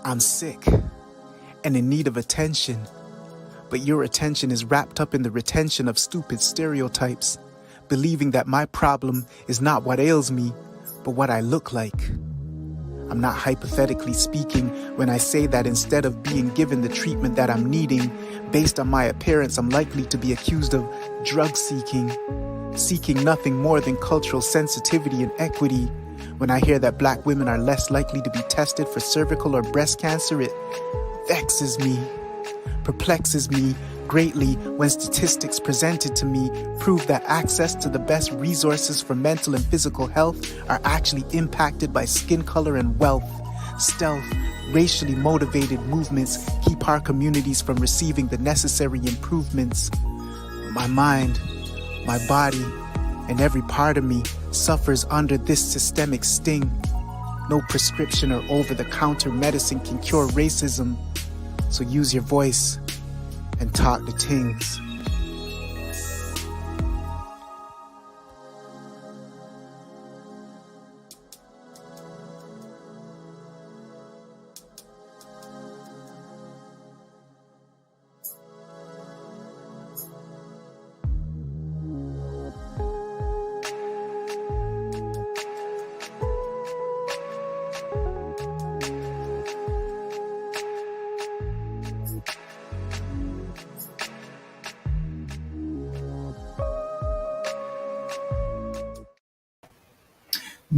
I'm sick and in need of attention, but your attention is wrapped up in the retention of stupid stereotypes, believing that my problem is not what ails me, but what I look like. I'm not hypothetically speaking when I say that instead of being given the treatment that I'm needing, based on my appearance, I'm likely to be accused of drug seeking nothing more than cultural sensitivity and equity. When I hear that black women are less likely to be tested for cervical or breast cancer, it vexes me, perplexes me greatly when statistics presented to me prove that access to the best resources for mental and physical health are actually impacted by skin color and wealth. Stealth, racially motivated movements keep our communities from receiving the necessary improvements. My mind, my body, and every part of me suffers under this systemic sting. No prescription or over-the-counter medicine can cure racism. So use your voice and talk to Tingz.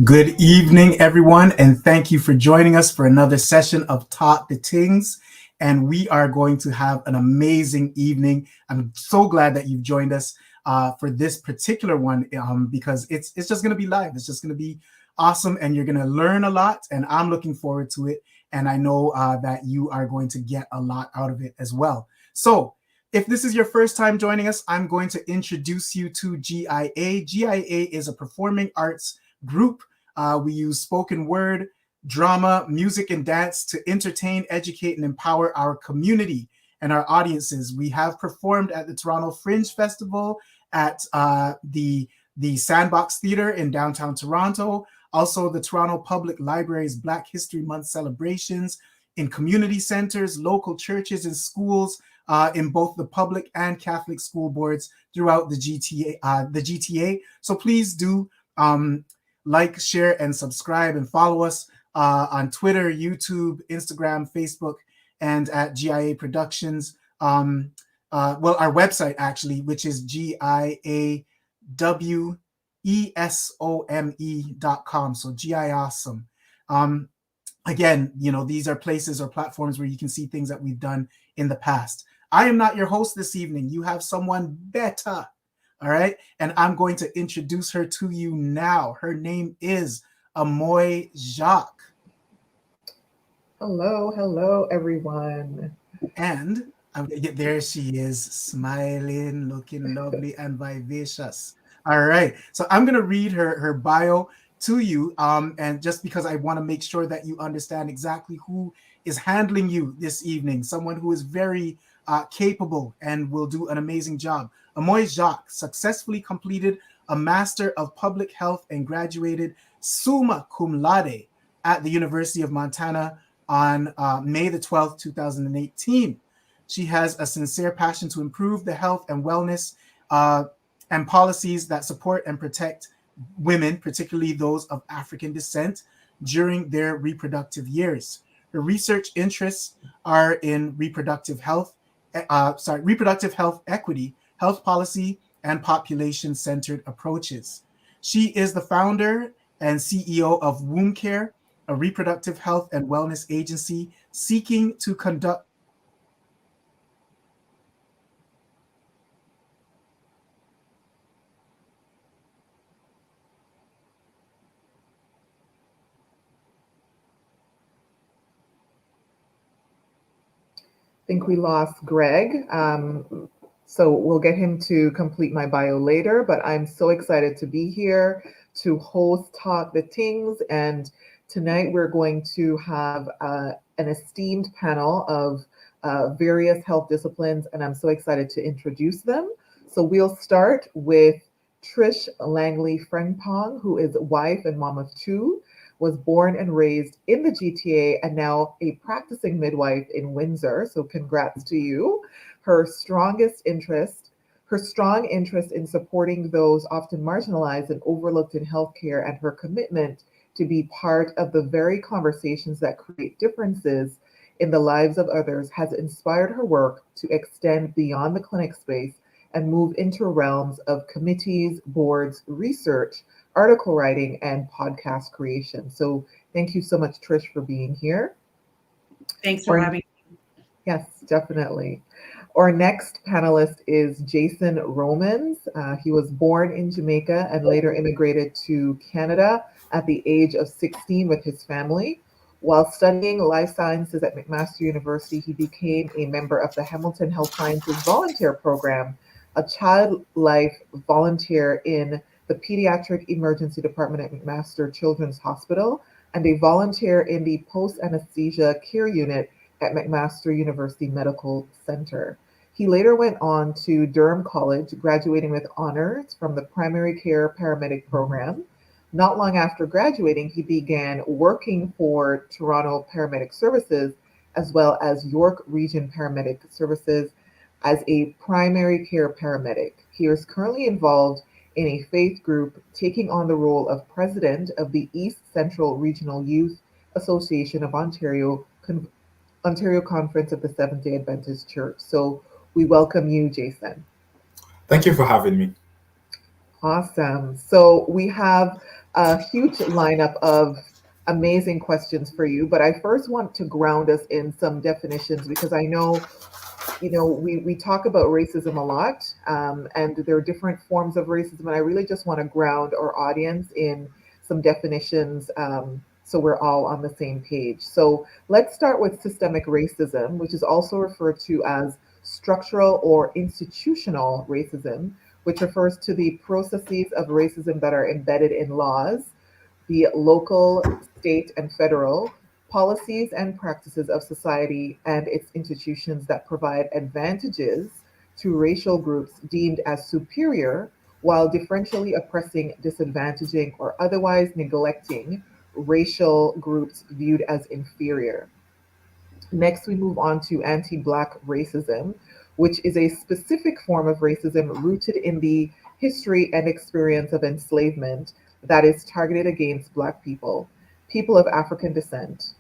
Good evening, everyone, and thank you for joining us for another session of Talk to Tingz. And we are going to have an amazing evening. I'm so glad that you've joined us for this particular one because it's just going to be live. It's just going to be awesome, and you're going to learn a lot, and I'm looking forward to it. And I know that you are going to get a lot out of it as well. So if this is your first time joining us, I'm going to introduce you to GIA. GIA is a performing arts group. We use spoken word, drama, music, and dance to entertain, educate, and empower our community and our audiences. We have performed at the Toronto Fringe Festival, at the Sandbox Theatre in downtown Toronto, also the Toronto Public Library's Black History Month celebrations, in community centers, local churches, and schools, in both the public and Catholic school boards throughout the GTA. So please do like, share, and subscribe, and follow us on Twitter, YouTube, Instagram, Facebook, and at GIA Productions. Our website actually, which is GIAWESOME.com. So GI Awesome. Again, these are places or platforms where you can see things that we've done in the past. I am not your host this evening. You have someone better. All right. And I'm going to introduce her to you now. Her name is Amoy Jacques. Hello, everyone. And there she is, smiling, looking lovely and vivacious. All right. So I'm going to read her bio to you. And just because I want to make sure that you understand exactly who is handling you this evening, someone who is very capable and will do an amazing job. Amoy Jacques successfully completed a Master of Public Health and graduated summa cum laude at the University of Montana on May the 12th, 2018. She has a sincere passion to improve the health and wellness and policies that support and protect women, particularly those of African descent, during their reproductive years. Her research interests are in reproductive health equity, health policy, and population-centered approaches. She is the founder and CEO of Womb Care, a reproductive health and wellness agency seeking to conduct I think we lost Greg. So we'll get him to complete my bio later, but I'm so excited to be here to host Talk the Tingz. And tonight we're going to have an esteemed panel of various health disciplines, and I'm so excited to introduce them. So we'll start with Trish Langley Frempong, who is wife and mom of two. was born and raised in the GTA and now a practicing midwife in Windsor. So congrats to you. Her strongest interest, her strong interest in supporting those often marginalized and overlooked in healthcare, and her commitment to be part of the very conversations that create differences in the lives of others has inspired her work to extend beyond the clinic space and move into realms of committees, boards, research, article writing, and podcast creation. So thank you so much, Trish, for being here. Thanks for having me. Yes, definitely. Our next panelist is Jason Romans. He was born in Jamaica and later immigrated to Canada at the age of 16 with his family. While studying life sciences at McMaster University, he became a member of the Hamilton Health Sciences Volunteer Program, a child life volunteer in the Pediatric Emergency Department at McMaster Children's Hospital, and a volunteer in the Post Anesthesia Care Unit at McMaster University Medical Center. He later went on to Durham College, graduating with honors from the Primary Care Paramedic Program. Not long after graduating, he began working for Toronto Paramedic Services as well as York Region Paramedic Services as a primary care paramedic. He is currently involved in a faith group, taking on the role of president of the East Central Regional Youth Association of Ontario Conference of the Seventh-day Adventist Church. So we welcome you, Jason. Thank you for having me. Awesome. So we have a huge lineup of amazing questions for you, but I first want to ground us in some definitions because I know, we talk about racism a lot, and there are different forms of racism, and I really just want to ground our audience in some definitions, so we're all on the same page. So let's start with systemic racism, which is also referred to as structural or institutional racism, which refers to the processes of racism that are embedded in laws, be it local, state, and federal, policies and practices of society and its institutions that provide advantages to racial groups deemed as superior while differentially oppressing, disadvantaging, or otherwise neglecting racial groups viewed as inferior. Next, we move on to anti-Black racism, which is a specific form of racism rooted in the history and experience of enslavement that is targeted against Black people, people of African descent,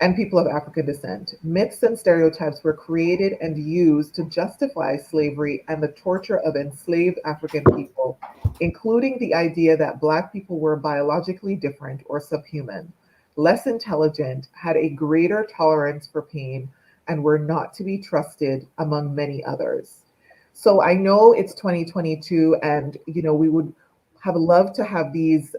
and people of African descent. Myths and stereotypes were created and used to justify slavery and the torture of enslaved African people, including the idea that Black people were biologically different or subhuman, less intelligent, had a greater tolerance for pain, and were not to be trusted, among many others. So I know it's 2022, and we would have loved to have these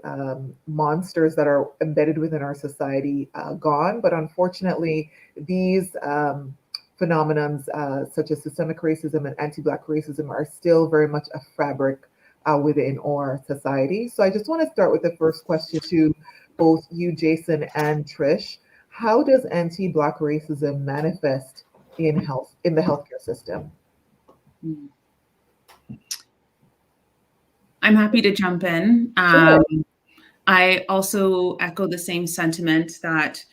monsters that are embedded within our society gone, but unfortunately, these phenomenons such as systemic racism and anti-Black racism are still very much a fabric within our society. So I just want to start with the first question to both you, Jason, and Trish. How does anti-Black racism manifest in the healthcare system? I'm happy to jump in. Sure. I also echo the same sentiment that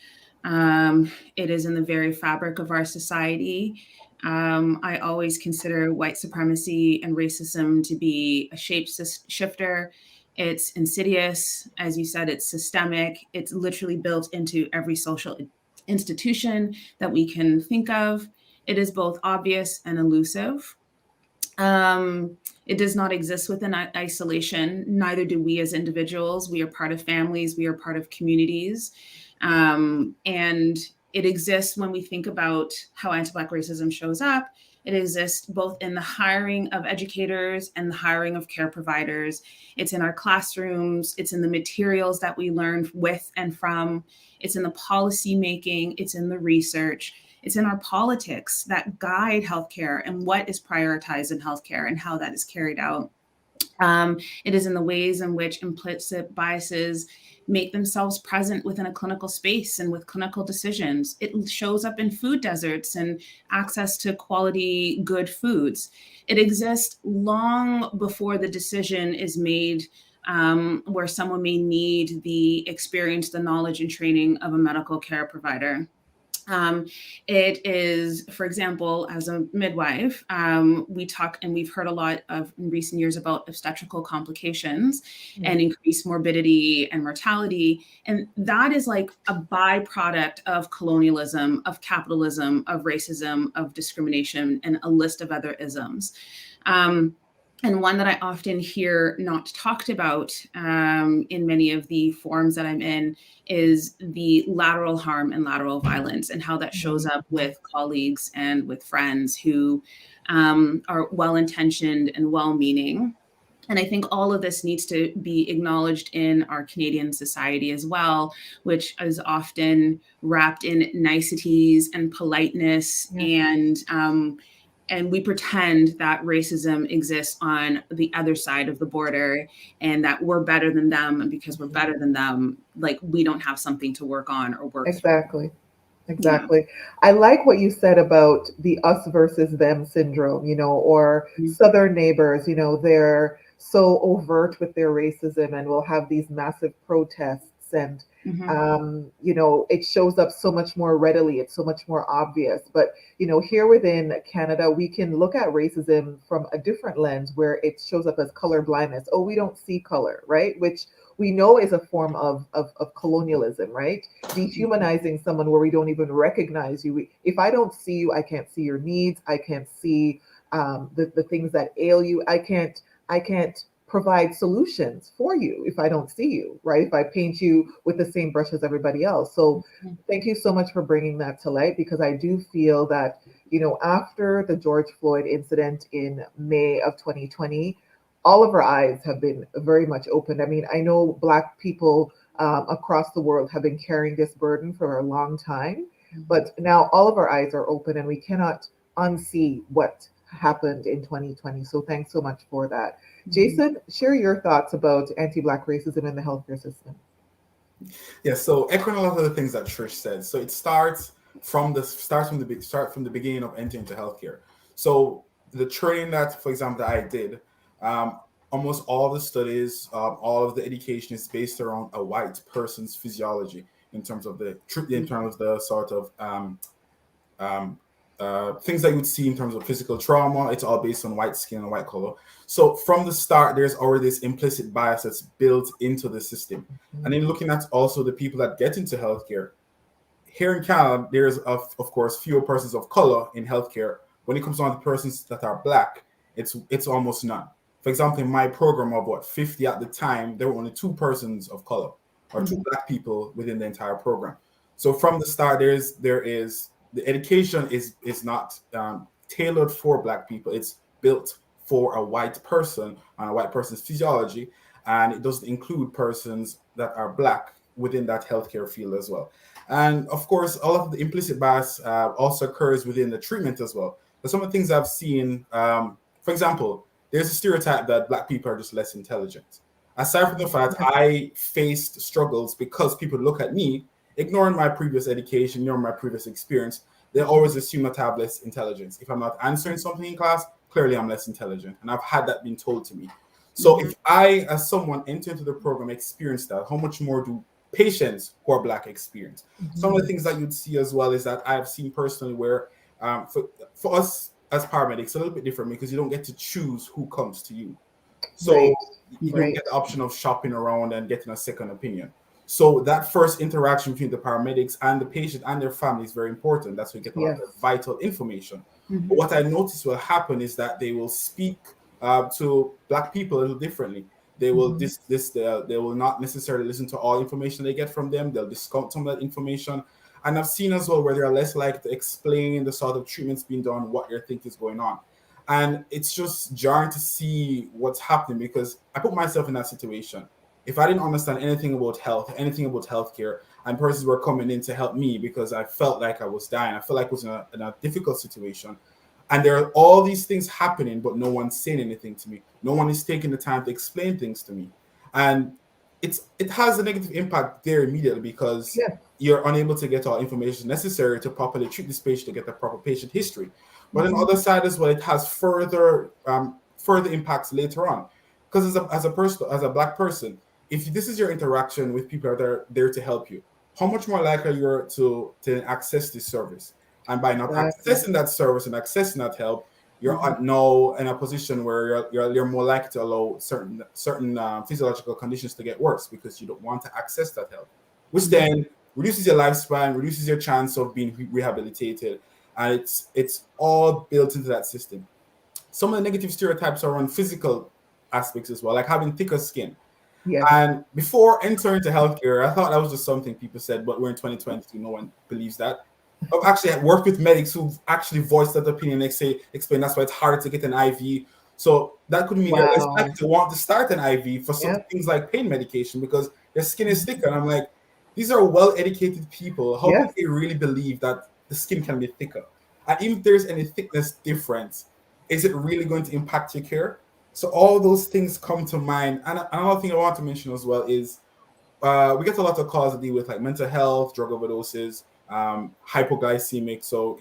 it is in the very fabric of our society. I always consider white supremacy and racism to be a shapeshifter. It's insidious. As you said, it's systemic. It's literally built into every social institution that we can think of. It is both obvious and elusive. It does not exist within isolation. Neither do we as individuals. We are part of families. We are part of communities. And it exists when we think about how anti-Black racism shows up. It exists both in the hiring of educators and the hiring of care providers. It's in our classrooms. It's in the materials that we learn with and from. It's in the policy making. It's in the research. It's in our politics that guide healthcare and what is prioritized in healthcare and how that is carried out. It is in the ways in which implicit biases make themselves present within a clinical space and with clinical decisions. It shows up in food deserts and access to quality, good foods. It exists long before the decision is made where someone may need the experience, the knowledge, and training of a medical care provider. It is, for example, as a midwife, we talk and we've heard a lot of in recent years about obstetrical complications and increased morbidity and mortality. And that is like a byproduct of colonialism, of capitalism, of racism, of discrimination, and a list of other isms. And one that I often hear not talked about in many of the forums that I'm in is the lateral harm and lateral violence, and how that shows up with colleagues and with friends who are well-intentioned and well-meaning. And I think all of this needs to be acknowledged in our Canadian society as well, which is often wrapped in niceties and politeness, and we pretend that racism exists on the other side of the border and that we're better than them. And because we're better than them, like we don't have something to work on or work Exactly. through. Exactly. I like what you said about the us versus them syndrome, or Southern neighbors, they're so overt with their racism and will have these massive protests and it shows up so much more readily. It's so much more obvious. But, here within Canada, we can look at racism from a different lens where it shows up as color blindness. Oh, we don't see color, right? Which we know is a form of colonialism, right? Dehumanizing someone where we don't even recognize you. If I don't see you, I can't see your needs. I can't see the things that ail you. I can't provide solutions for you if I don't see you, right? If I paint you with the same brush as everybody else. So thank you so much for bringing that to light, because I do feel that, after the George Floyd incident in May of 2020, all of our eyes have been very much opened. I mean, I know Black people across the world have been carrying this burden for a long time, but now all of our eyes are open and we cannot unsee what happened in 2020. So thanks so much for that. Jason, share your thoughts about anti-Black racism in the healthcare system. Yeah, so echoing a lot of the things that Trish said. So it starts from the beginning of entering into healthcare. So the training that, for example, that I did, almost all the studies, all of the education is based around a white person's physiology in terms of the sort of things that you would see in terms of physical trauma. It's all based on white skin and white color. So from the start, there's already this implicit bias that's built into the system. And then looking at also the people that get into healthcare, here in Canada, there's of course fewer persons of color in healthcare. When it comes down to persons that are Black, it's almost none. For example, in my program of 50 at the time, there were only 2 persons of color or 2 Black people within the entire program. So from the start, there is the education is not tailored for Black people. It's built for a white person and a white person's physiology, and it doesn't include persons that are Black within that healthcare field as well. And of course, all of the implicit bias also occurs within the treatment as well. But some of the things I've seen, for example, there's a stereotype that Black people are just less intelligent. Aside from the fact I faced struggles because people look at me, ignoring my previous education, ignoring my previous experience, they always assume that I have less intelligence. If I'm not answering something in class, clearly I'm less intelligent. And I've had that being told to me. So if I, as someone, enter into the program, experience that, how much more do patients who are Black experience? Some of the things that you'd see as well is that I've seen personally where for us as paramedics, it's a little bit different because you don't get to choose who comes to you. So you don't get the option of shopping around and getting a second opinion. So that first interaction between the paramedics and the patient and their family is very important. That's where you get a lot of vital information. But what I noticed will happen is that they will speak to Black people a little differently. They will they will not necessarily listen to all information they get from them. They'll discount some of that information. And I've seen as well where they are less likely to explain the sort of treatments being done, what they think is going on. And it's just jarring to see what's happening because I put myself in that situation. If I didn't understand anything about health, anything about healthcare, and persons were coming in to help me because I felt like I was dying, I felt like I was in a difficult situation, and there are all these things happening, but no one's saying anything to me. No one is taking the time to explain things to me. And it has a negative impact there immediately because you're unable to get all information necessary to properly treat this patient, to get the proper patient history. But on the other side as well, it has further impacts later on. Because as a person, as a Black person, if this is your interaction with people that are there to help you, how much more likely you are to access this service? And by not Exactly. accessing that service and accessing that help, you're Mhm. now in a position where you're more likely to allow certain physiological conditions to get worse because you don't want to access that help, which then reduces your lifespan, reduces your chance of being rehabilitated, and it's all built into that system. Some of the negative stereotypes are on physical aspects as well, like having thicker skin. Yes. And before entering into healthcare, I thought that was just something people said, but we're in 2022, no one believes that. I've actually worked with medics who've actually voiced that opinion. They explain that's why it's harder to get an IV. So that could mean they're less likely Wow. to want to start an IV for some Yep. things like pain medication because their skin is thicker. And I'm like, these are well-educated people. How could Yes. they really believe that the skin can be thicker? And even if there's any thickness difference, is it really going to impact your care? So all those things come to mind. And another thing I want to mention as well is we get a lot of calls that deal with like mental health, drug overdoses, hypoglycemic, so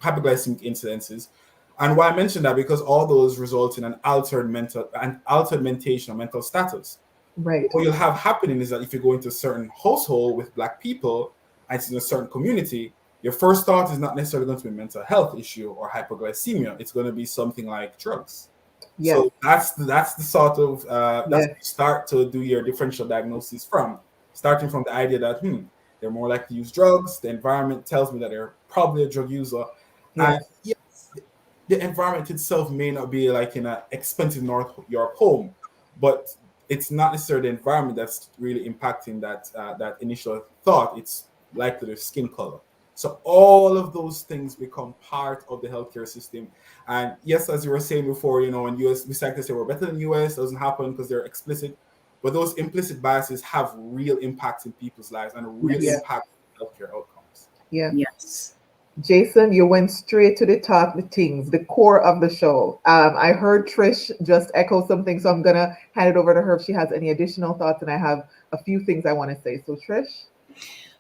hypoglycemic incidences. And why I mention that because all those result in an altered mentation or mental status. Right. What you'll have happening is that if you go into a certain household with Black people and it's in a certain community, your first thought is not necessarily going to be a mental health issue or hypoglycemia. It's going to be something like drugs. Yes. So that's the sort of that's Yes. where you start to do your differential diagnosis from, starting from the idea that they're more likely to use drugs. The environment tells me that they're probably a drug user, and Yes. yes, the environment itself may not be like in an expensive North York home, but it's not necessarily the environment that's really impacting that initial thought. It's likely their skin color. So all of those things become part of the healthcare system. And yes, as you were saying before, in US, we like to say we're better than US. Doesn't happen because they're explicit. But those implicit biases have real impacts in people's lives and real Yes. Yes. impact on healthcare outcomes. Yes. Yes. Jason, you went straight to the top, the things, the core of the show. I heard Trish just echo something, so I'm gonna hand it over to her if she has any additional thoughts, and I have a few things I want to say. So, Trish.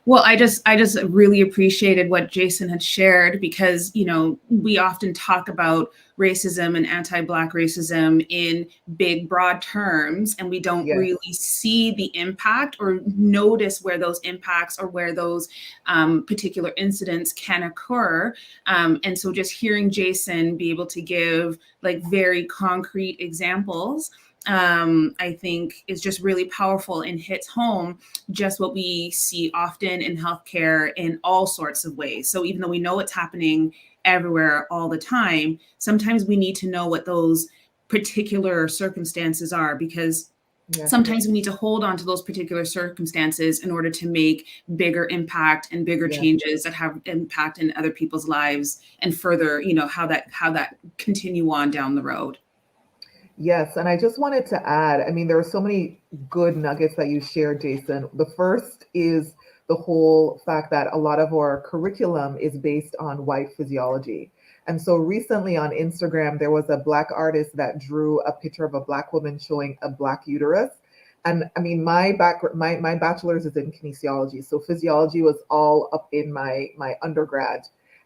Well, I just really appreciated what Jason had shared because, we often talk about racism and anti-Black racism in big, broad terms, and we don't Yes. really see the impact or notice where those impacts or where those particular incidents can occur. And so just hearing Jason be able to give like very concrete examples, I think is just really powerful and hits home just what we see often in healthcare in all sorts of ways. So even though we know it's happening everywhere all the time, sometimes we need to know what those particular circumstances are because Yes. sometimes we need to hold on to those particular circumstances in order to make bigger impact and bigger Yes. changes that have impact in other people's lives and further, how that continue on down the road. Yes, and I just wanted to add, I mean, there are so many good nuggets that you shared, Jason. The first is the whole fact that a lot of our curriculum is based on white physiology. And so recently on Instagram, there was a Black artist that drew a picture of a Black woman showing a Black uterus. And I mean, my bachelor's is in kinesiology, so physiology was all up in my undergrad.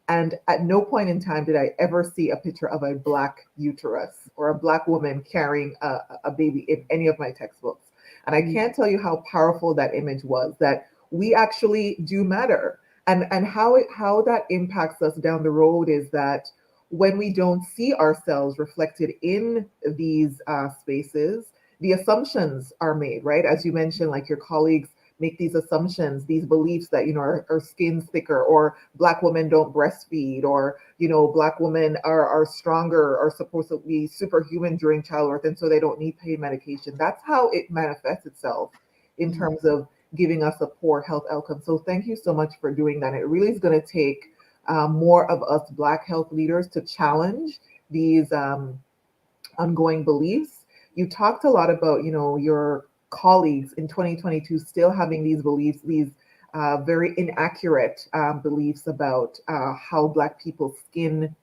And at no point in time did I ever see a picture of a Black uterus or a Black woman carrying a baby in any of my textbooks. And I can't tell you how powerful that image was, that we actually do matter. And how that impacts us down the road is that when we don't see ourselves reflected in these spaces, the assumptions are made, right? As you mentioned, like your colleagues make these assumptions, these beliefs that, our skin's thicker, or Black women don't breastfeed, or, Black women are stronger, are supposed to be superhuman during childbirth, and so they don't need pain medication. That's how it manifests itself in terms of giving us a poor health outcome. So thank you so much for doing that. It really is going to take more of us Black health leaders to challenge these ongoing beliefs. You talked a lot about, your colleagues in 2022 still having these beliefs, these very inaccurate beliefs about how Black people's skin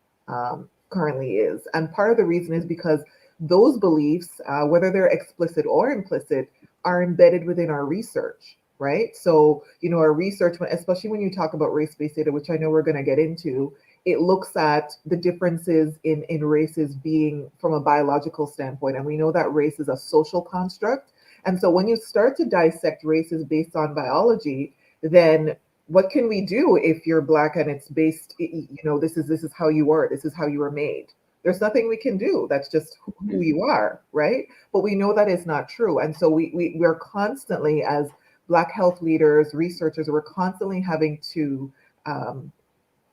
currently is. And part of the reason is because those beliefs, whether they're explicit or implicit, are embedded within our research, right? So, our research, especially when you talk about race-based data, which I know we're going to get into, it looks at the differences in races being from a biological standpoint. And we know that race is a social construct. And so when you start to dissect races based on biology, then what can we do if you're Black and it's based, this is how you were, this is how you were made? There's nothing we can do. That's just who you are, right? But we know that is not true. And so we're constantly, as Black health leaders, researchers, we're constantly having to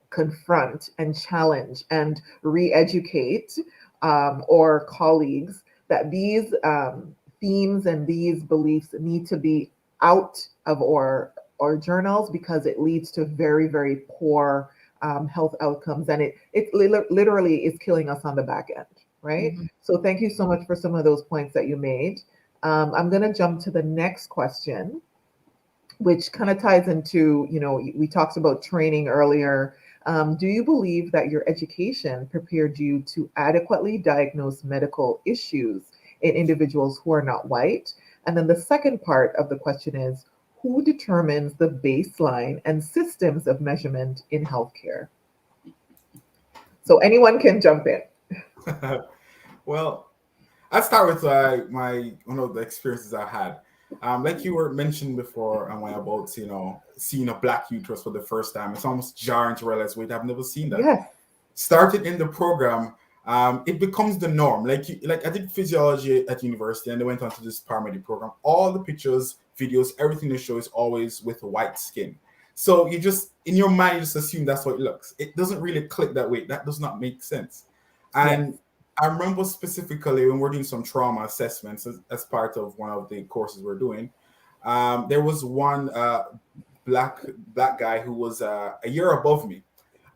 confront and challenge and re-educate our colleagues that these themes and these beliefs need to be out of our journals, because it leads to very, very poor health outcomes, and it literally is killing us on the back end, right? Mm-hmm. So thank you so much for some of those points that you made. I'm going to jump to the next question, which kind of ties into, we talked about training earlier. Do you believe that your education prepared you to adequately diagnose medical issues in individuals who are not white? And then the second part of the question is, who determines the baseline and systems of measurement in healthcare? So anyone can jump in. Well, I'll start with one of the experiences I had. Like you were mentioned before, about seeing a Black uterus for the first time. It's almost jarring to realize, wait, I've never seen that. Yes. Started in the program, it becomes the norm. Like I did physiology at university, and I went on to this paramedic program. All the pictures, videos, everything they show is always with white skin. So you just, in your mind, you just assume that's what it looks. It doesn't really click that way. That does not make sense. And yes. I remember specifically when we're doing some trauma assessments as part of one of the courses we're doing, there was one black guy who was a year above me.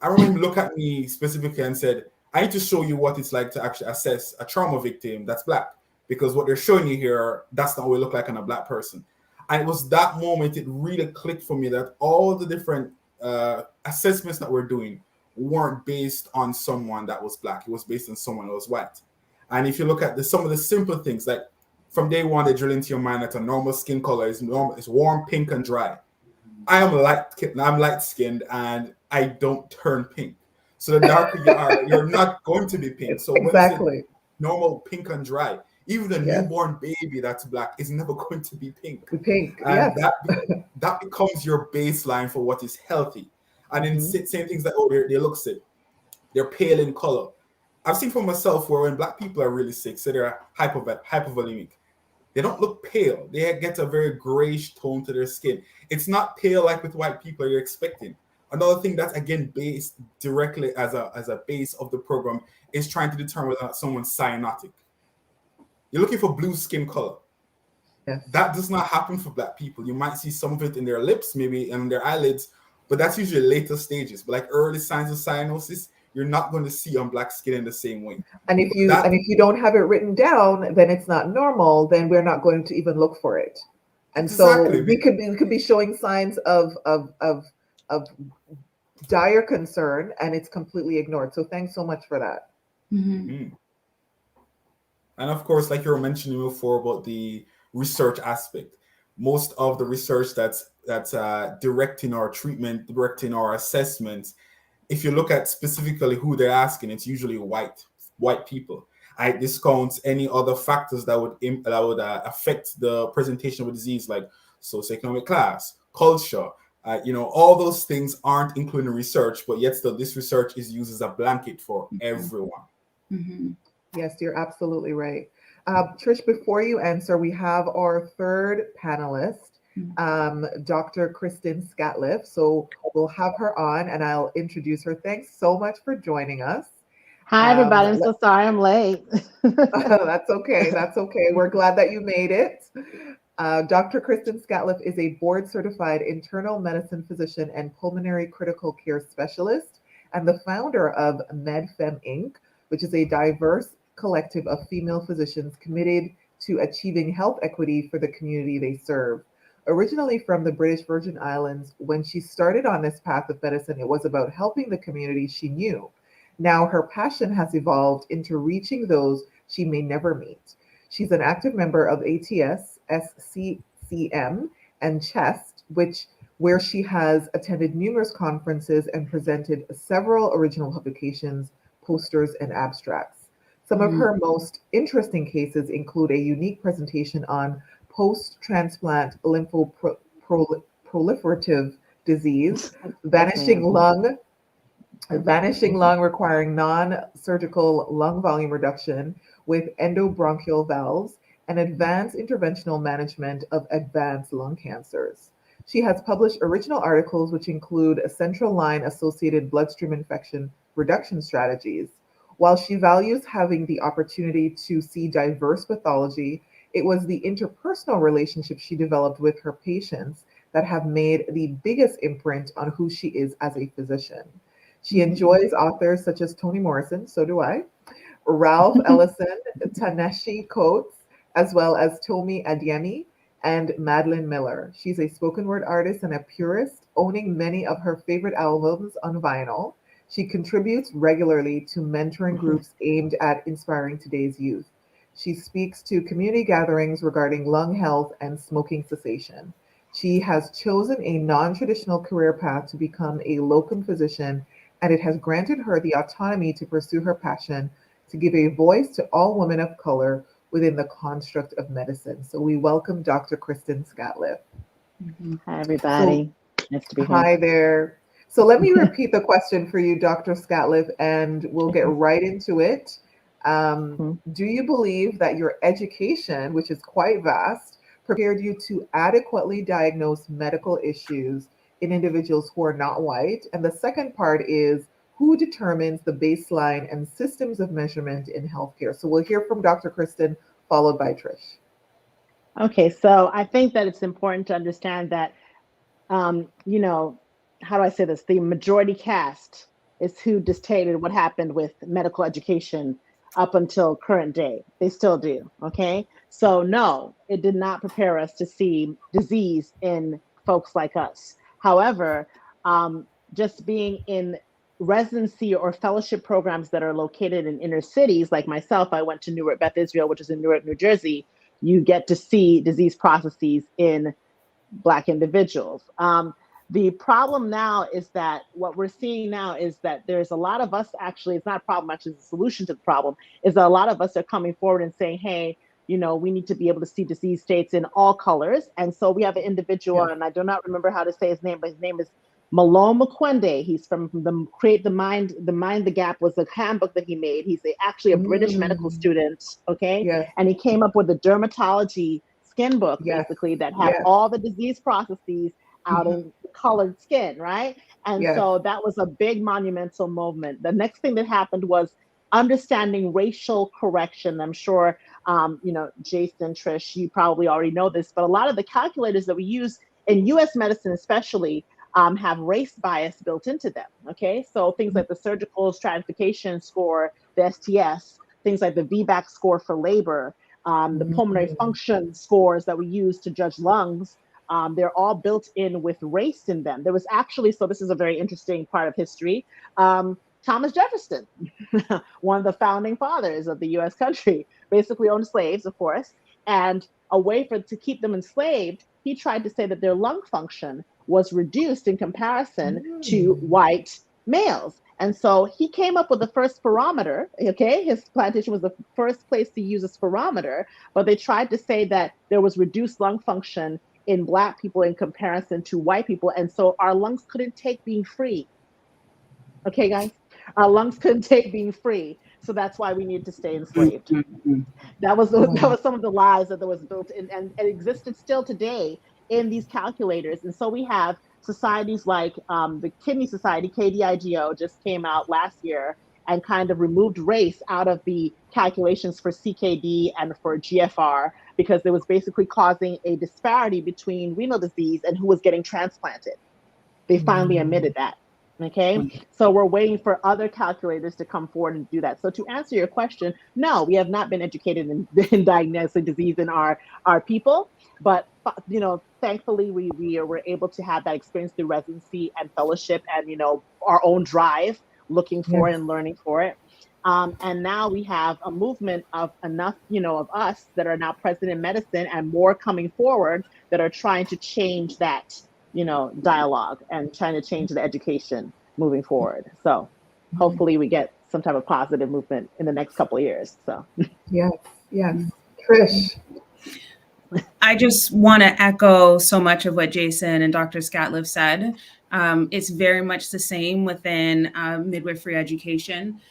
I remember him look at me specifically and said, I need to show you what it's like to actually assess a trauma victim that's Black, because what they're showing you here, that's not what it look like on a Black person. And it was that moment it really clicked for me that all the different assessments that we're doing weren't based on someone that was Black. It was based on someone that was white. And if you look at some of the simple things, like from day one, they drill into your mind that a normal skin color is normal, it's warm, pink, and dry. I'm light skinned, and I don't turn pink. So the darker you are, you're not going to be pink. So exactly. When it's normal, pink, and dry, even a newborn baby that's Black is never going to be pink. Pink, and that becomes your baseline for what is healthy. And then same things that they look sick, they're pale in color. I've seen for myself where when Black people are really sick, so they're hypovolemic, they don't look pale. They get a very grayish tone to their skin. It's not pale like with white people you're expecting. Another thing that's again based directly as a base of the program is trying to determine whether or not someone's cyanotic. You're looking for blue skin color. Yes. That does not happen for Black people. You might see some of it in their lips, maybe in their eyelids, but that's usually later stages. But like early signs of cyanosis, you're not going to see on Black skin in the same way. And if you don't have it written down, then it's not normal. Then we're not going to even look for it. And exactly. So we could be showing signs of dire concern, and it's completely ignored. So thanks so much for that. Mm-hmm. And of course, like you were mentioning before about the research aspect, most of the research that's directing our treatment, directing our assessments, if you look at specifically who they're asking, it's usually white people. I discount any other factors that would affect the presentation of a disease, like socioeconomic class, culture. All those things aren't included in research, but yet still this research is used as a blanket for everyone. Mm-hmm. Yes, you're absolutely right. Trish, before you answer, we have our third panelist, Dr. Kristen Scatliff. So we'll have her on and I'll introduce her. Thanks so much for joining us. Hi, everybody. I'm so sorry I'm late. That's okay. That's okay. We're glad that you made it. Dr. Kristen Scatliff is a board-certified internal medicine physician and pulmonary critical care specialist and the founder of MedFem Inc., which is a diverse collective of female physicians committed to achieving health equity for the community they serve. Originally from the British Virgin Islands, when she started on this path of medicine, it was about helping the community she knew. Now her passion has evolved into reaching those she may never meet. She's an active member of ATS, SCCM, and CHEST, which where she has attended numerous conferences and presented several original publications, posters, and abstracts. Some of her most interesting cases include a unique presentation on post-transplant lymphoproliferative disease, vanishing lung requiring non-surgical lung volume reduction with endobronchial valves, and advanced interventional management of advanced lung cancers. She has published original articles which include a central line associated bloodstream infection reduction strategies. While she values having the opportunity to see diverse pathology, it was the interpersonal relationships she developed with her patients that have made the biggest imprint on who she is as a physician. She enjoys authors such as Toni Morrison, so do I, Ralph Ellison, Ta-Nehisi Coates, as well as Tomi Adeyemi and Madeline Miller. She's a spoken word artist and a purist, owning many of her favorite albums on vinyl. She contributes regularly to mentoring groups aimed at inspiring today's youth. She speaks to community gatherings regarding lung health and smoking cessation. She has chosen a non-traditional career path to become a locum physician, and it has granted her the autonomy to pursue her passion to give a voice to all women of color within the construct of medicine. So we welcome Dr. Kristen Scatliff. Hi, everybody. Nice to be here. Hi there. So let me repeat the question for you, Dr. Scatliff, and we'll get right into it. Do you believe that your education, which is quite vast, prepared you to adequately diagnose medical issues in individuals who are not white? And the second part is, who determines the baseline and systems of measurement in healthcare? So we'll hear from Dr. Kristen, followed by Trish. Okay, so I think that it's important to understand that, you know, how do I say this? The majority caste is who dictated what happened with medical education up until current day. They still do, okay? So no, it did not prepare us to see disease in folks like us. However, just being in residency or fellowship programs that are located in inner cities, like myself, I went to Newark Beth Israel, which is in Newark, New Jersey. You get to see disease processes in Black individuals. The problem now is that what we're seeing now is that there's a lot of us, actually, it's not a problem, actually, it's a solution to the problem, is that a lot of us are coming forward and saying, hey, you know, we need to be able to see disease states in all colors. And so we have an individual, and I do not remember how to say his name, but his name is Malone Mukwende. He's from the Create the Mind the Gap was a handbook that he made. He's actually a British medical student, okay? Yes. And he came up with a dermatology skin book, basically, that have all the disease processes out in colored skin, right? And so that was a big monumental movement. The next thing that happened was understanding racial correction. I'm sure, you know, Jason, Trish, you probably already know this, but a lot of the calculators that we use in US medicine especially have race bias built into them, okay? So things like the surgical stratification score, the STS, things like the VBAC score for labor, the pulmonary function scores that we use to judge lungs, they're all built in with race in them. There was actually, so this is a very interesting part of history, Thomas Jefferson, one of the founding fathers of the US country, basically owned slaves, of course, and a way to keep them enslaved, he tried to say that their lung function was reduced in comparison to white males. And so he came up with the first spirometer, okay? His plantation was the first place to use a spirometer, but they tried to say that there was reduced lung function in Black people in comparison to white people. And so our lungs couldn't take being free. Okay, guys? Our lungs couldn't take being free. So that's why we needed to stay enslaved. That was some of the lies that was built in, and it existed still today in these calculators. And so we have societies like the Kidney Society, KDIGO, just came out last year and kind of removed race out of the calculations for CKD and for GFR, because it was basically causing a disparity between renal disease and who was getting transplanted. They finally admitted that. Okay, so we're waiting for other calculators to come forward and do that. So to answer your question, no, we have not been educated in diagnosing disease in our people, but you know, thankfully we were able to have that experience through residency and fellowship, and you know, our own drive looking for it and learning for it. And now we have a movement of enough, you know, of us that are now present in medicine, and more coming forward that are trying to change that dialogue and trying to change the education moving forward. So hopefully we get some type of positive movement in the next couple of years. So yes. Trish. I just want to echo so much of what Jason and Dr. Scatliff said. It's very much the same within midwifery education.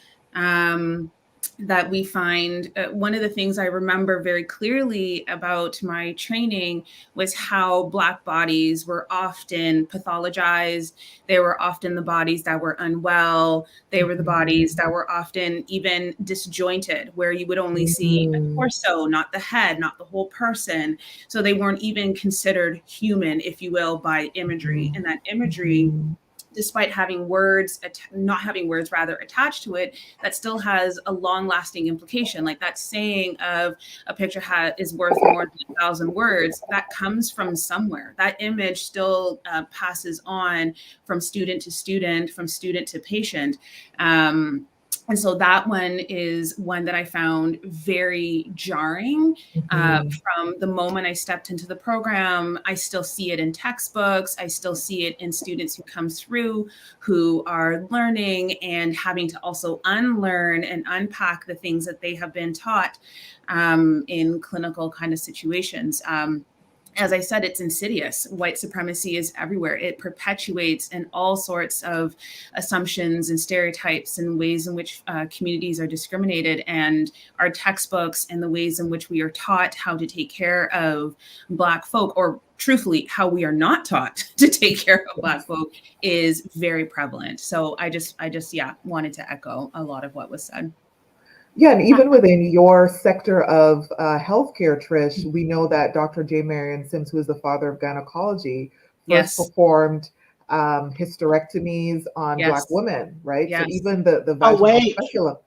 That we find one of the things I remember very clearly about my training was how Black bodies were often pathologized. They were often the bodies that were unwell. They were the bodies that were often even disjointed, where you would only see a torso, not the head, not the whole person. So they weren't even considered human, if you will, by imagery. And that imagery, despite having words, not having words rather attached to it, that still has a long-lasting implication. Like that saying of a picture is worth more than 1,000 words, that comes from somewhere. That image still passes on from student to student, from student to patient. And so that one is one that I found very jarring. From the moment I stepped into the program, I still see it in textbooks. I still see it in students who come through who are learning and having to also unlearn and unpack the things that they have been taught in clinical kind of situations. As I said, it's insidious. White supremacy is everywhere. It perpetuates in all sorts of assumptions and stereotypes and ways in which communities are discriminated, and our textbooks and the ways in which we are taught how to take care of Black folk, or truthfully, how we are not taught to take care of Black folk, is very prevalent. So I just wanted to echo a lot of what was said. Yeah, and even within your sector of healthcare, Trish, we know that Dr. J. Marion Sims, who is the father of gynecology, first performed hysterectomies on Black women, right? So even the vaginal speculum.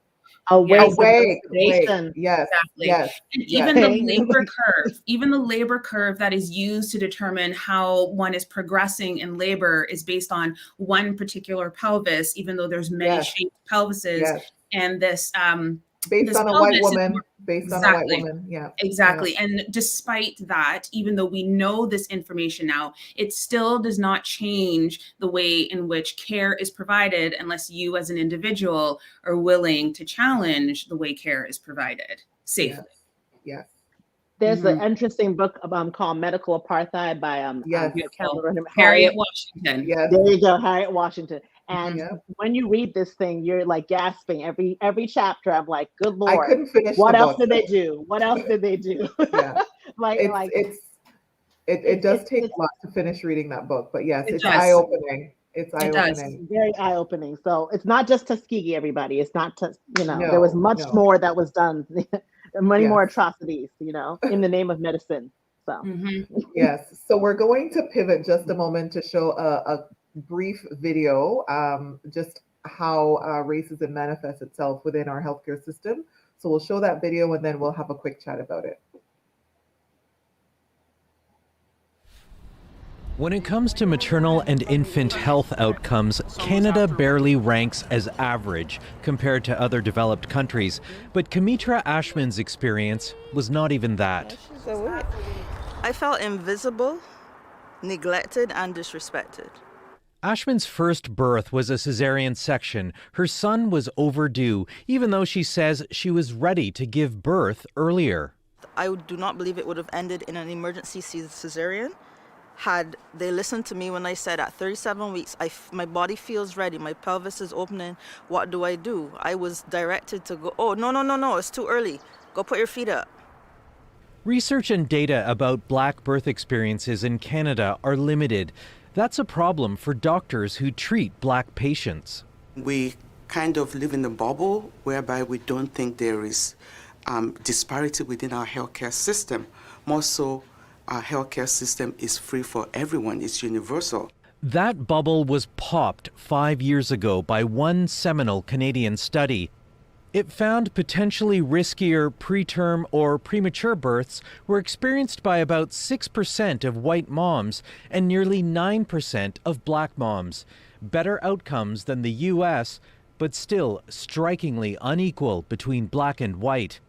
Awake. Yes. Exactly. Yes. And even the labor curve, even the labor curve that is used to determine how one is progressing in labor is based on one particular pelvis, even though there's many shaped pelvises. And this based on a white woman, yeah. Exactly. And despite that, even though we know this information now, it still does not change the way in which care is provided unless you as an individual are willing to challenge the way care is provided safely. Yes. There's an interesting book called Medical Apartheid by Harriet Washington. Yes. There you go, Harriet Washington. And when you read this thing, you're like gasping every chapter. I'm like, good Lord, I couldn't finish. What else did they do? What else did they do? Yeah, it does take a lot to finish reading that book, but yes, it's eye opening. It's eye opening. Very eye opening. So it's not just Tuskegee, everybody. It's not there was much more that was done. Many more atrocities, in the name of medicine. So yes. So we're going to pivot just a moment to show a brief video, just how racism manifests itself within our healthcare system. So we'll show that video and then we'll have a quick chat about it. When it comes to maternal and infant health outcomes, Canada barely ranks as average compared to other developed countries. But Kamitra Ashman's experience was not even that. I felt invisible, neglected, and disrespected. Ashman's first birth was a cesarean section. Her son was overdue, even though she says she was ready to give birth earlier. I do not believe it would have ended in an emergency cesarean had they listened to me when I said at 37 weeks, my body feels ready, my pelvis is opening, what do? I was directed to go, oh, no, it's too early. Go put your feet up. Research and data about Black birth experiences in Canada are limited. That's a problem for doctors who treat Black patients. We kind of live in a bubble whereby we don't think there is disparity within our healthcare system. More so, our healthcare system is free for everyone. It's universal. That bubble was popped 5 years ago by one seminal Canadian study. It found potentially riskier preterm or premature births were experienced by about 6% of white moms and nearly 9% of Black moms. Better outcomes than the US, but still strikingly unequal between Black and white.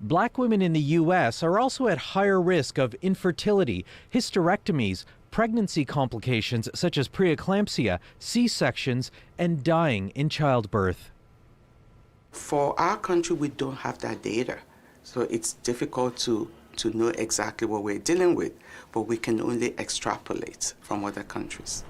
Black women in the US are also at higher risk of infertility, hysterectomies, pregnancy complications such as preeclampsia, C-sections, and dying in childbirth. For our country, we don't have that data, so it's difficult to know exactly what we're dealing with, but we can only extrapolate from other countries.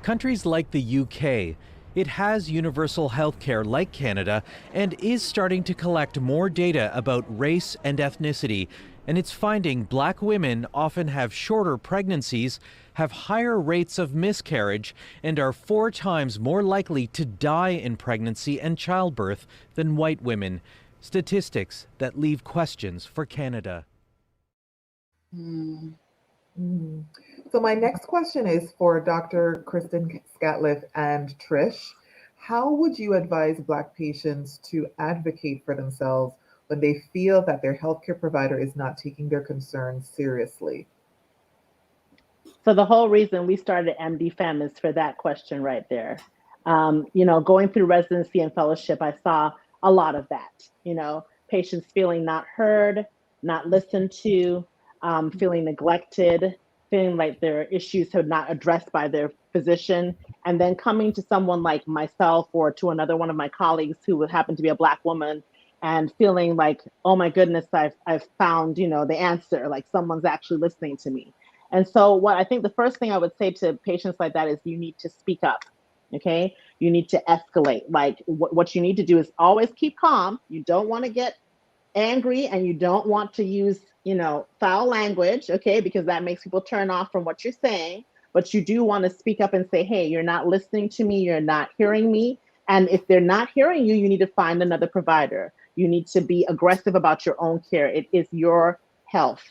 Countries like the UK, it has universal health care like Canada and is starting to collect more data about race and ethnicity, and it's finding Black women often have shorter pregnancies, have higher rates of miscarriage, and are 4 times more likely to die in pregnancy and childbirth than white women. Statistics that leave questions for Canada. So my next question is for Dr. Kristen Scatliff and Trish. How would you advise Black patients to advocate for themselves when they feel that their healthcare provider is not taking their concerns seriously? So the whole reason we started MD Fem is for that question right there. Going through residency and fellowship, I saw a lot of that. Patients feeling not heard, not listened to, feeling neglected, feeling like their issues are not addressed by their physician, and then coming to someone like myself or to another one of my colleagues who would happen to be a Black woman and feeling like, oh my goodness, I've found, the answer, like someone's actually listening to me. And so what I think the first thing I would say to patients like that is you need to speak up, okay? You need to escalate. Like what you need to do is always keep calm. You don't want to get angry and you don't want to use, foul language, okay? Because that makes people turn off from what you're saying. But you do want to speak up and say, hey, you're not listening to me. You're not hearing me. And if they're not hearing you, you need to find another provider. You need to be aggressive about your own care. It is your health.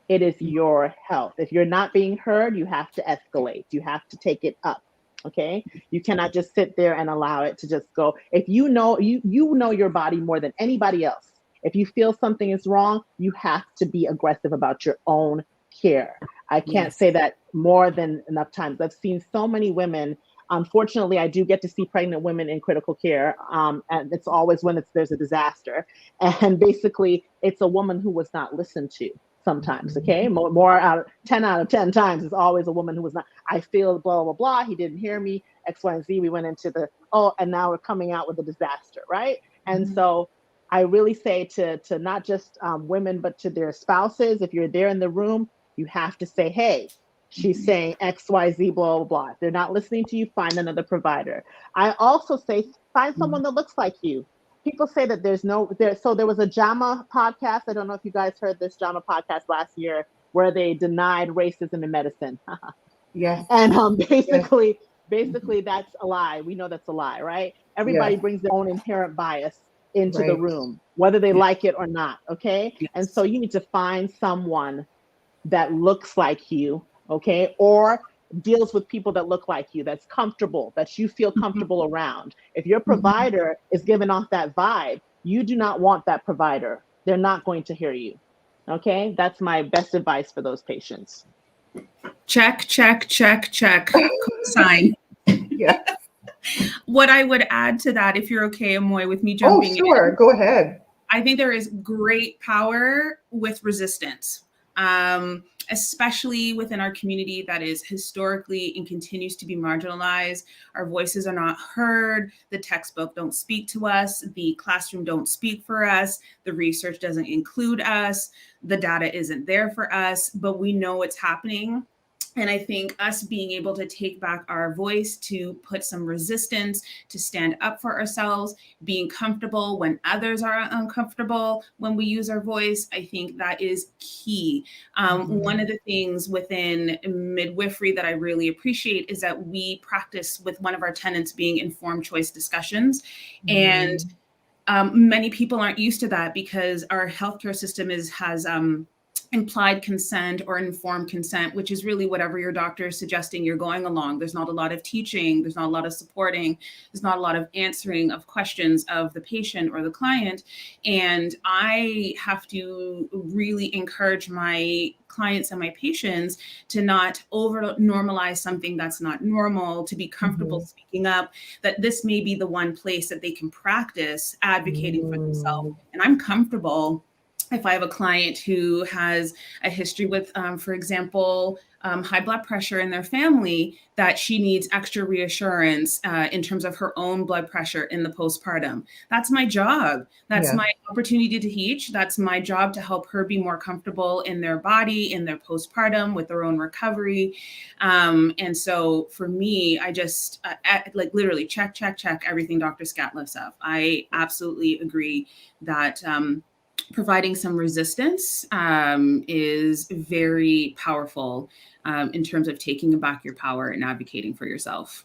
It is your health. If you're not being heard, you have to escalate. You have to take it up. Okay. You cannot just sit there and allow it to just go. If you know your body more than anybody else. If you feel something is wrong, you have to be aggressive about your own care. I can't say that more than enough times. I've seen so many women. Unfortunately, I do get to see pregnant women in critical care, and it's always when there's a disaster. And basically, it's a woman who was not listened to. Sometimes, okay, more out of 10 out of 10 times is always a woman who was not. I feel blah blah blah. He didn't hear me. X, Y, and Z. We went into and now we're coming out with a disaster, right? And so I really say to not just women, but to their spouses, if you're there in the room, you have to say, hey, she's saying X, Y, Z, blah blah blah. If they're not listening to you, find another provider. I also say find someone that looks like you. People say that so there was a JAMA podcast. I don't know if you guys heard this JAMA podcast last year where they denied racism in medicine. Yes. And basically that's a lie. We know that's a lie, right? Everybody brings their own inherent bias into the room, whether they like it or not, okay? Yes. And so you need to find someone that looks like you, okay? Or deals with people that look like you, that's comfortable, that you feel comfortable around. If your provider is giving off that vibe, you do not want that provider. They're not going to hear you. Okay, that's my best advice for those patients. Check. Sign. Yeah. What I would add to that, if you're okay, Amoy, with me jumping in. Oh, sure. Go ahead. I think there is great power with resistance. Especially within our community that is historically and continues to be marginalized. Our voices are not heard. The textbook don't speak to us. The classroom don't speak for us. The research doesn't include us. The data isn't there for us, but we know it's happening. And I think us being able to take back our voice, to put some resistance, to stand up for ourselves, being comfortable when others are uncomfortable when we use our voice, I think that is key. One of the things within midwifery that I really appreciate is that we practice with one of our tenets being informed choice discussions. And many people aren't used to that because our healthcare system has implied consent or informed consent, which is really whatever your doctor is suggesting you're going along. There's not a lot of teaching. There's not a lot of supporting. There's not a lot of answering of questions of the patient or the client. And I have to really encourage my clients and my patients to not over normalize something that's not normal, to be comfortable speaking up, that this may be the one place that they can practice advocating for themselves. And I'm comfortable if I have a client who has a history with, for example, high blood pressure in their family, that she needs extra reassurance in terms of her own blood pressure in the postpartum. That's my job. That's my opportunity to teach. That's my job to help her be more comfortable in their body, in their postpartum, with their own recovery. And so for me, I just like literally check everything Dr. Scat lifts up. I absolutely agree that providing some resistance is very powerful in terms of taking back your power and advocating for yourself.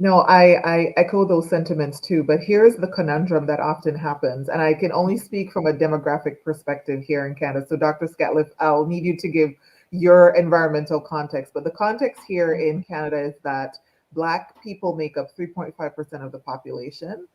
No, I echo those sentiments too, but here's the conundrum that often happens, and I can only speak from a demographic perspective here in Canada. So Dr. Scatliff, I'll need you to give your environmental context, but the context here in Canada is that Black people make up 3.5% of the population,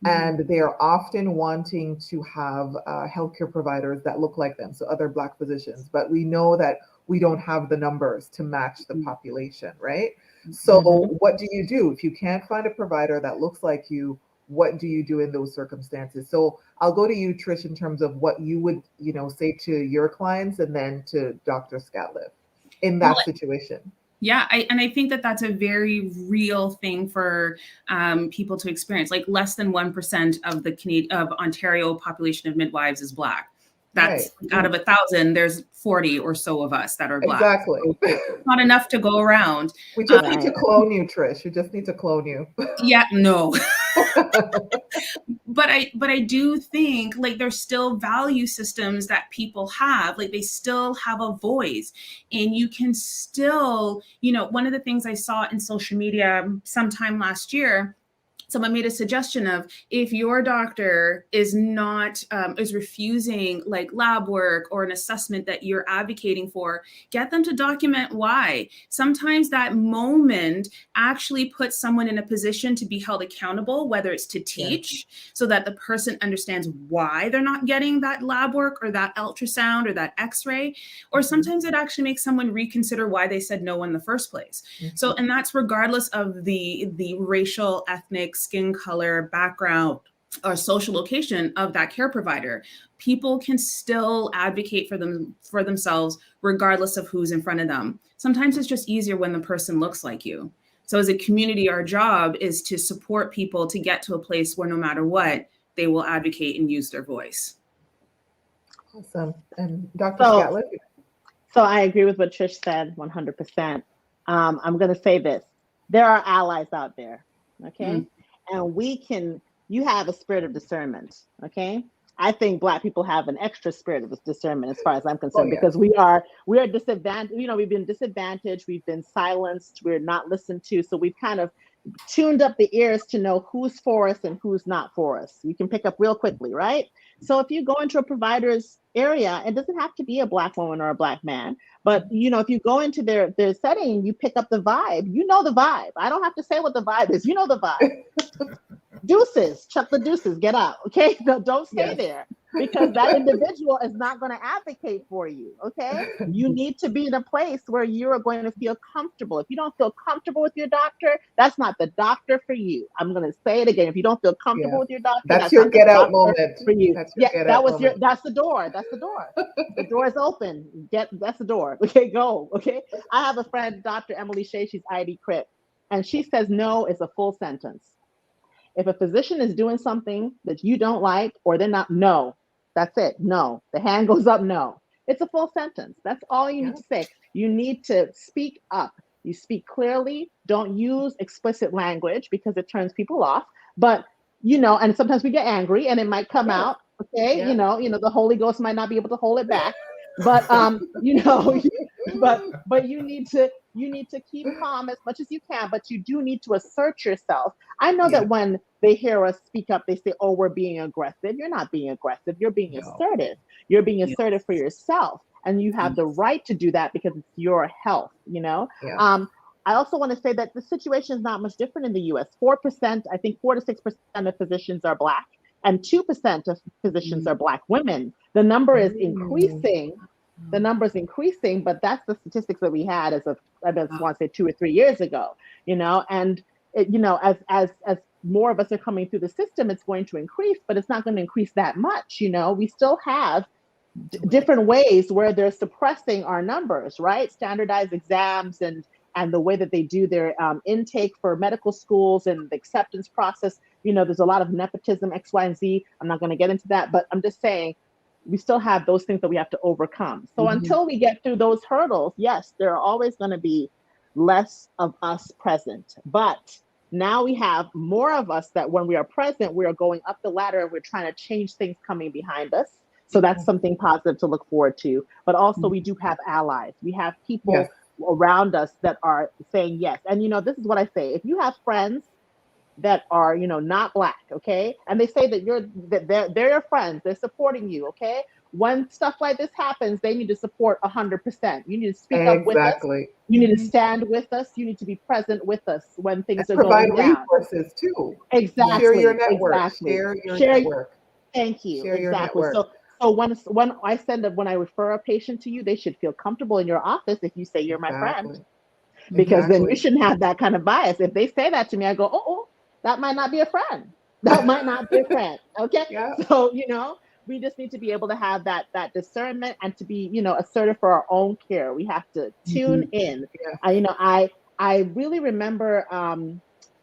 and they are often wanting to have healthcare providers that look like them, so other Black physicians, but we know that we don't have the numbers to match the population, right? So what do you do? If you can't find a provider that looks like you, what do you do in those circumstances? So I'll go to you, Trish, in terms of what you would, say to your clients and then to Dr. Scatliff in that situation. Yeah, I think that that's a very real thing for people to experience. Like less than 1% of the Ontario population of midwives is Black. That's out of 1,000, there's 40 or so of us that are Black. Exactly. So not enough to go around. We just need to clone you, Trish. We just need to clone you. Yeah, no. But I do think like there's still value systems that people have, like they still have a voice, and you can still, one of the things I saw in social media sometime last year, someone made a suggestion of if your doctor is not is refusing like lab work or an assessment that you're advocating for, get them to document why. Sometimes that moment actually puts someone in a position to be held accountable, whether it's to teach so that the person understands why they're not getting that lab work or that ultrasound or that x-ray, or sometimes it actually makes someone reconsider why they said no in the first place. So, and that's regardless of the racial, ethnic, skin color, background, or social location of that care provider. People can still advocate for themselves regardless of who's in front of them. Sometimes it's just easier when the person looks like you. So as a community, our job is to support people to get to a place where no matter what, they will advocate and use their voice. Awesome. And Dr. Scatliff? So I agree with what Trish said 100%. I'm going to say this. There are allies out there, okay? And you have a spirit of discernment, okay? I think Black people have an extra spirit of discernment as far as I'm concerned, because we are disadvantaged, we've been disadvantaged, we've been silenced, we're not listened to. So we've kind of tuned up the ears to know who's for us and who's not for us. You can pick up real quickly, right? So if you go into a provider's area, it doesn't have to be a Black woman or a Black man, but if you go into their setting, you pick up the vibe. You know the vibe. I don't have to say what the vibe is. You know the vibe. Deuces, chuck the deuces, get out. Okay, don't stay there, because that individual is not going to advocate for you. Okay, you need to be in a place where you are going to feel comfortable. If you don't feel comfortable with your doctor, that's not the doctor for you. I'm going to say it again. If you don't feel comfortable with your doctor, that's your get out moment for you. That's the door. That's the door. The door is open. That's the door. Okay, go. Okay, I have a friend, Dr. Emily Shea. She's ID Crip, and she says no is a full sentence. If a physician is doing something that you don't like, or they're not, no, that's it. No, the hand goes up. No, it's a full sentence. That's all you need to say. You need to speak up. You speak clearly. Don't use explicit language because it turns people off. But, and sometimes we get angry and it might come out. Okay. The Holy Ghost might not be able to hold it back, but, but you need to keep calm as much as you can, but you do need to assert yourself. I know that when they hear us speak up, they say, oh, we're being aggressive. You're not being aggressive. You're being assertive. You're being assertive for yourself. And you have the right to do that because it's your health, I also want to say that the situation is not much different in the US. 4%, I think 4 to 6% of physicians are Black, and 2% of physicians are Black women. The number is increasing. The number is increasing, but that's the statistics that we had as of, I just want to say 2 or 3 years ago, and as more of us are coming through the system, it's going to increase, but it's not going to increase that much. We still have different ways where they're suppressing our numbers, right? Standardized exams and the way that they do their intake for medical schools and the acceptance process. There's a lot of nepotism, X, Y, and Z. I'm not going to get into that, but I'm just saying we still have those things that we have to overcome. So until we get through those hurdles, yes, there are always going to be less of us present. But now we have more of us that when we are present, we are going up the ladder and we're trying to change things coming behind us. So that's something positive to look forward to. But also we do have allies. We have people around us that are saying yes. And this is what I say. If you have friends that are, not Black, okay, and they say that they're your friends, they're supporting you, okay, when stuff like this happens, they need to support 100%. You need to speak up with us. You need to stand with us. You need to be present with us when things are going down. Provide resources too. Exactly. Share your network. Exactly. Share your network. Thank you. Share your network. So when I refer a patient to you, they should feel comfortable in your office if you say you're my friend, because then you shouldn't have that kind of bias. If they say that to me, I go, oh, that might not be a friend. That might not be a friend. Okay. Yeah. So, we just need to be able to have that discernment and to be, assertive for our own care. We have to tune in. Yeah. I really remember I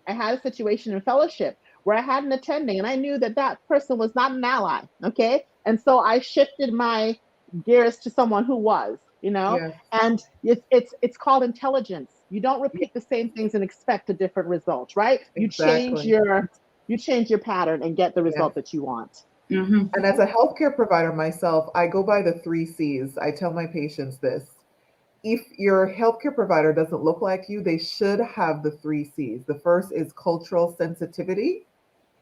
had a situation in fellowship where I had an attending and I knew that person was not an ally. Okay. And so I shifted my gears to someone who was, and it's called intelligence. You don't repeat the same things and expect a different result, right? You change your pattern and get the result that you want. Mm-hmm. And as a healthcare provider myself, I go by the 3 C's. I tell my patients this. If your healthcare provider doesn't look like you, they should have the 3 C's. The first is cultural sensitivity,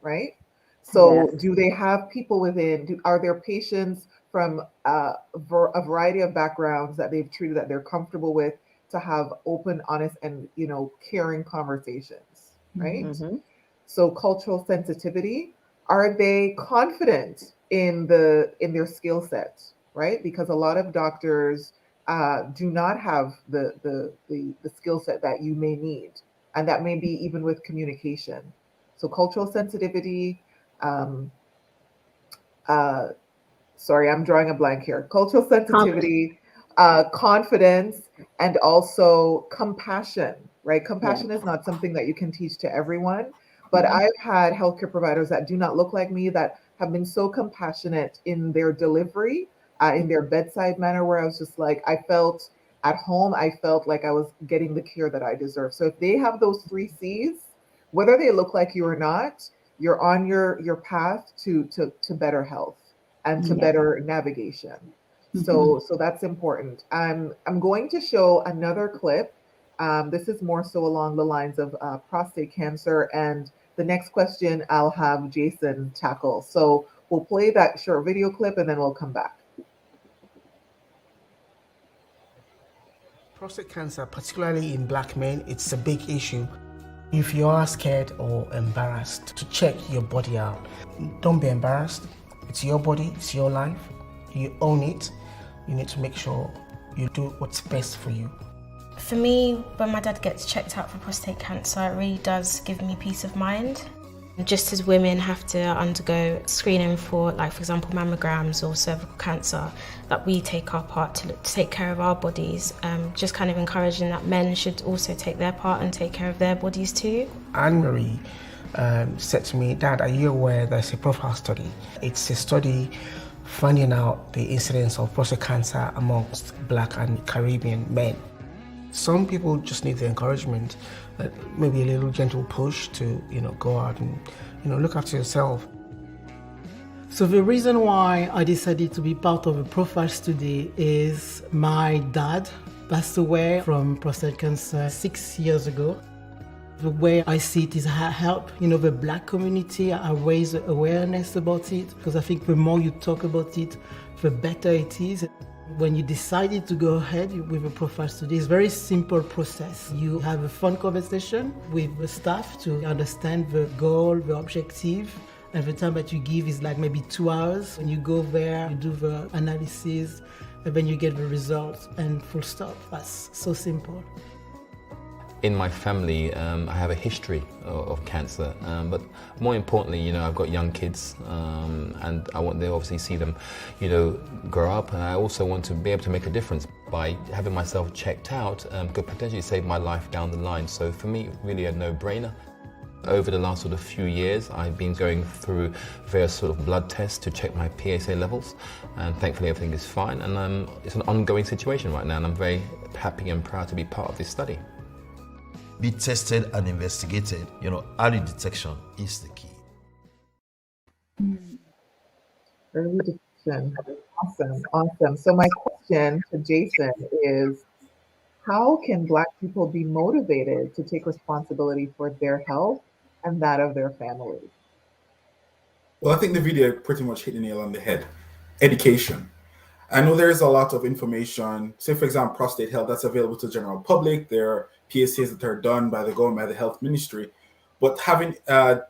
right? So do they have people within, are there patients from a variety of backgrounds that they've treated that they're comfortable with to have open, honest, and, caring conversations, right? Mm-hmm. So cultural sensitivity, are they confident in their skill set, right? Because a lot of doctors do not have the skill set that you may need. And that may be even with communication. So cultural sensitivity, sorry, I'm drawing a blank here. Cultural sensitivity, confidence, and also compassion, right? Compassion is not something that you can teach to everyone, but I've had healthcare providers that do not look like me that have been so compassionate in their delivery, in their bedside manner, where I was just like, I felt at home, I felt like I was getting the care that I deserve. So if they have those 3 C's, whether they look like you or not, you're on your path to better health and to better navigation. So that's important. I'm going to show another clip. This is more so along the lines of prostate cancer, and the next question I'll have Jason tackle. So we'll play that short video clip and then we'll come back. Prostate cancer, particularly in Black men, it's a big issue. If you are scared or embarrassed to check your body out, don't be embarrassed. It's your body, it's your life. You own it. You need to make sure you do what's best for you. For me, when my dad gets checked out for prostate cancer, it really does give me peace of mind. Just as women have to undergo screening for, like, for example, mammograms or cervical cancer, that we take our part to take care of our bodies, just kind of encouraging that men should also take their part and take care of their bodies too. Anne-Marie said to me, Dad, are you aware there's a profile study? It's a study finding out the incidence of prostate cancer amongst Black and Caribbean men. Some people just need the encouragement, maybe a little gentle push to, go out and, look after yourself. So the reason why I decided to be part of a profile study is my dad passed away from prostate cancer 6 years ago. The way I see it is I help, the Black community. I raise awareness about it, because I think the more you talk about it, the better it is. When you decided to go ahead with a profile study, it's a very simple process. You have a phone conversation with the staff to understand the goal, the objective, and the time that you give is like maybe 2 hours. When you go there, you do the analysis, and then you get the results, and full stop. That's so simple. in my family, I have a history of cancer, but more importantly, you know, I've got young kids, and I want to obviously see them, you know, grow up, and I also want to be able to make a difference by having myself checked out. Could potentially save my life down the line. So for me, really a no-brainer. Over the last sort of few years, I've been going through various sort of blood tests to check my PSA levels, and thankfully everything is fine, and it's an ongoing situation right now, and I'm very happy and proud to be part of this study. Be tested and investigated. You know, early detection is the key. Early detection. Awesome. So my question to Jason is, how can Black people be motivated to take responsibility for their health and that of their families? Well, I think the video pretty much hit the nail on the head. Education. I know there's a lot of information, say for example, prostate health, that's available to the general public. There are PSAs that are done by the government, by the health ministry, but having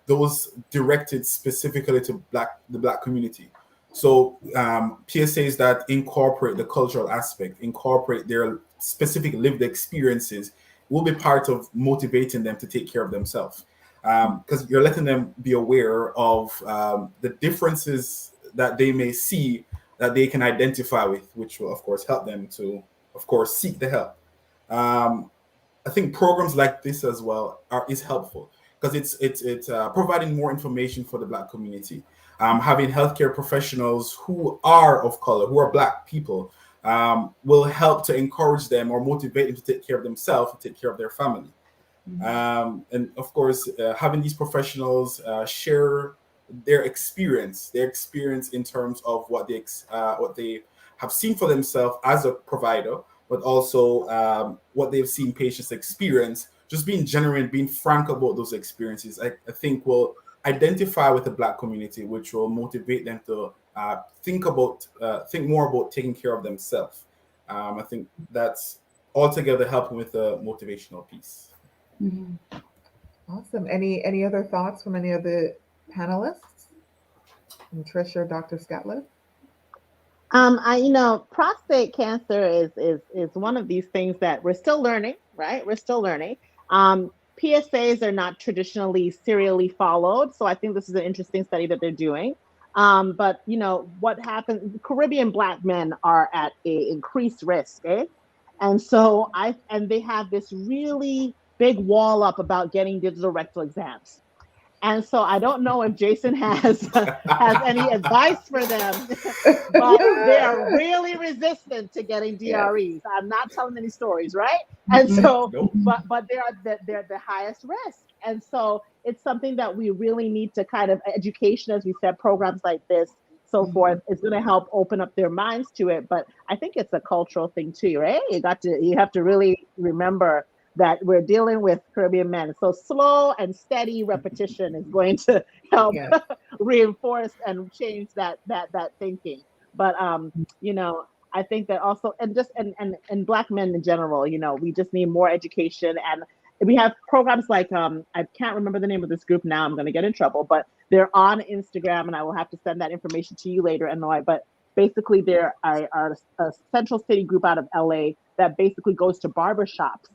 those directed specifically to the Black community. So PSAs that incorporate the cultural aspect, incorporate their specific lived experiences, will be part of motivating them to take care of themselves. Because you're letting them be aware of the differences that they may see that they can identify with, which will of course help them to, of course, seek the help. I think programs like this as well is helpful because it's providing more information for the Black community. Having healthcare professionals who are of color, who are Black people, will help to encourage them or motivate them to take care of themselves, to take care of their family. And of course, having these professionals share their experience in terms of what they have seen for themselves as a provider, but also what they've seen patients experience. Just being genuine, being frank about those experiences, I think will identify with the Black community, which will motivate them to think more about taking care of themselves. I think that's altogether helping with the motivational piece. Mm-hmm. Awesome. Any other thoughts from any of the panelists? And Trish or Dr. Scatlett? Prostate cancer is one of these things that we're still learning, right? We're still learning. PSAs are not traditionally serially followed, so I think this is an interesting study that they're doing. But what happens? Caribbean Black men are at an increased risk, and so they have this really big wall up about getting digital rectal exams. And so I don't know if Jason has any advice for them, but they are really resistant to getting DREs. I'm not telling any stories, right? And so, but they're the highest risk. And so it's something that we really need to kind of education, as we said, programs like this, so forth, is going to help open up their minds to it. But I think it's a cultural thing too, right? You have to really remember that we're dealing with Caribbean men. So slow and steady repetition is going to help reinforce and change that thinking. But I think that also, and Black men in general, we just need more education. And we have programs like, I can't remember the name of this group now, I'm going to get in trouble, but they're on Instagram, and I will have to send that information to you later, NOI. But basically, they're a central city group out of LA that basically goes to barbershops.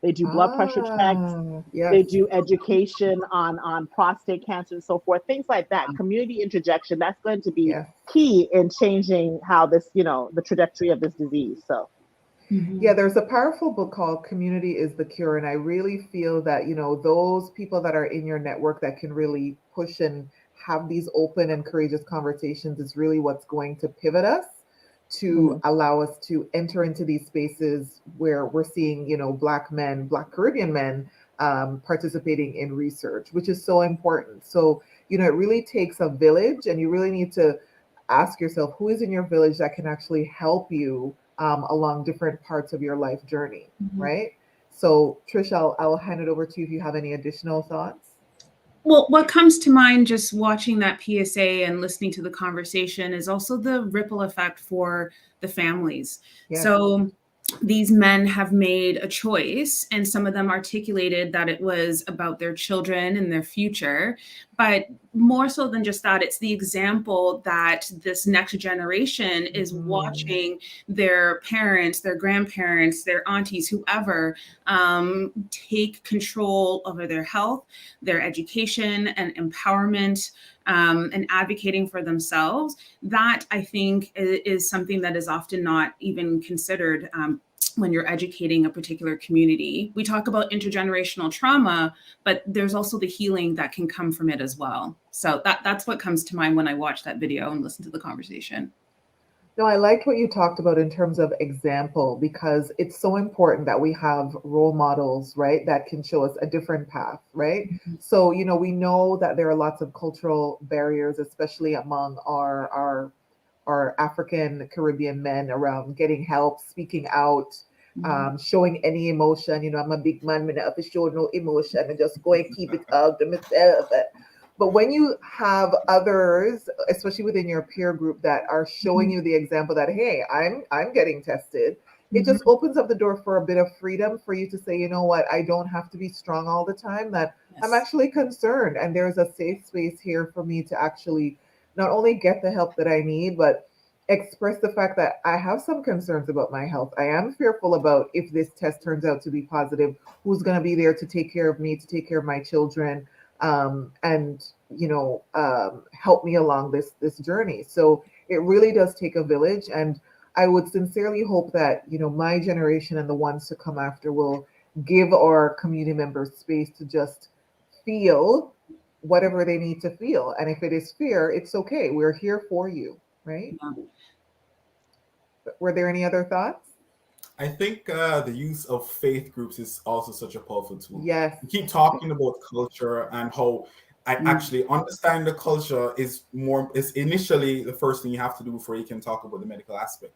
They do blood pressure checks. Yes. They do education on prostate cancer and so forth, things like that. Community interjection, that's going to be key in changing how this, the trajectory of this disease. So. Yeah, there's a powerful book called Community is the Cure. And I really feel that, those people that are in your network that can really push and have these open and courageous conversations is really what's going to pivot us to allow us to enter into these spaces where we're seeing, Black Caribbean men participating in research, which is so important. So, it really takes a village, and you really need to ask yourself, who is in your village that can actually help you along different parts of your life journey, right? So Trish, I'll hand it over to you if you have any additional thoughts. Well, what comes to mind just watching that PSA and listening to the conversation is also the ripple effect for the families. Yes. So these men have made a choice, and some of them articulated that it was about their children and their future. But more so than just that, it's the example that this next generation is watching their parents, their grandparents, their aunties, whoever, take control over their health, their education and empowerment, and advocating for themselves. That, I think, is something that is often not even considered when you're educating a particular community. We talk about intergenerational trauma, but there's also the healing that can come from it as well. So that's what comes to mind when I watch that video and listen to the conversation. No, I liked what you talked about in terms of example, because it's so important that we have role models, right, that can show us a different path, right? So, you know, we know that there are lots of cultural barriers, especially among our African Caribbean men, around getting help, speaking out, showing any emotion. You know, I'm a big man, I don't have to show no emotion and just go and keep it up to myself. But when you have others, especially within your peer group, that are showing you the example that, hey, I'm getting tested, it just opens up the door for a bit of freedom for you to say, you know what, I don't have to be strong all the time, that I'm actually concerned. And there's a safe space here for me to actually not only get the help that I need, but express the fact that I have some concerns about my health. I am fearful about, if this test turns out to be positive, who's going to be there to take care of me, to take care of my children, and you know, help me along this journey. So it really does take a village, and I would sincerely hope that, you know, my generation and the ones to come after will give our community members space to just feel whatever they need to feel. And if it is fear, it's okay. We're here for you, right? Were there any other thoughts? I think the use of faith groups is also such a powerful tool. Yes. We keep talking about culture and how I actually understand the culture is initially the first thing you have to do before you can talk about the medical aspect.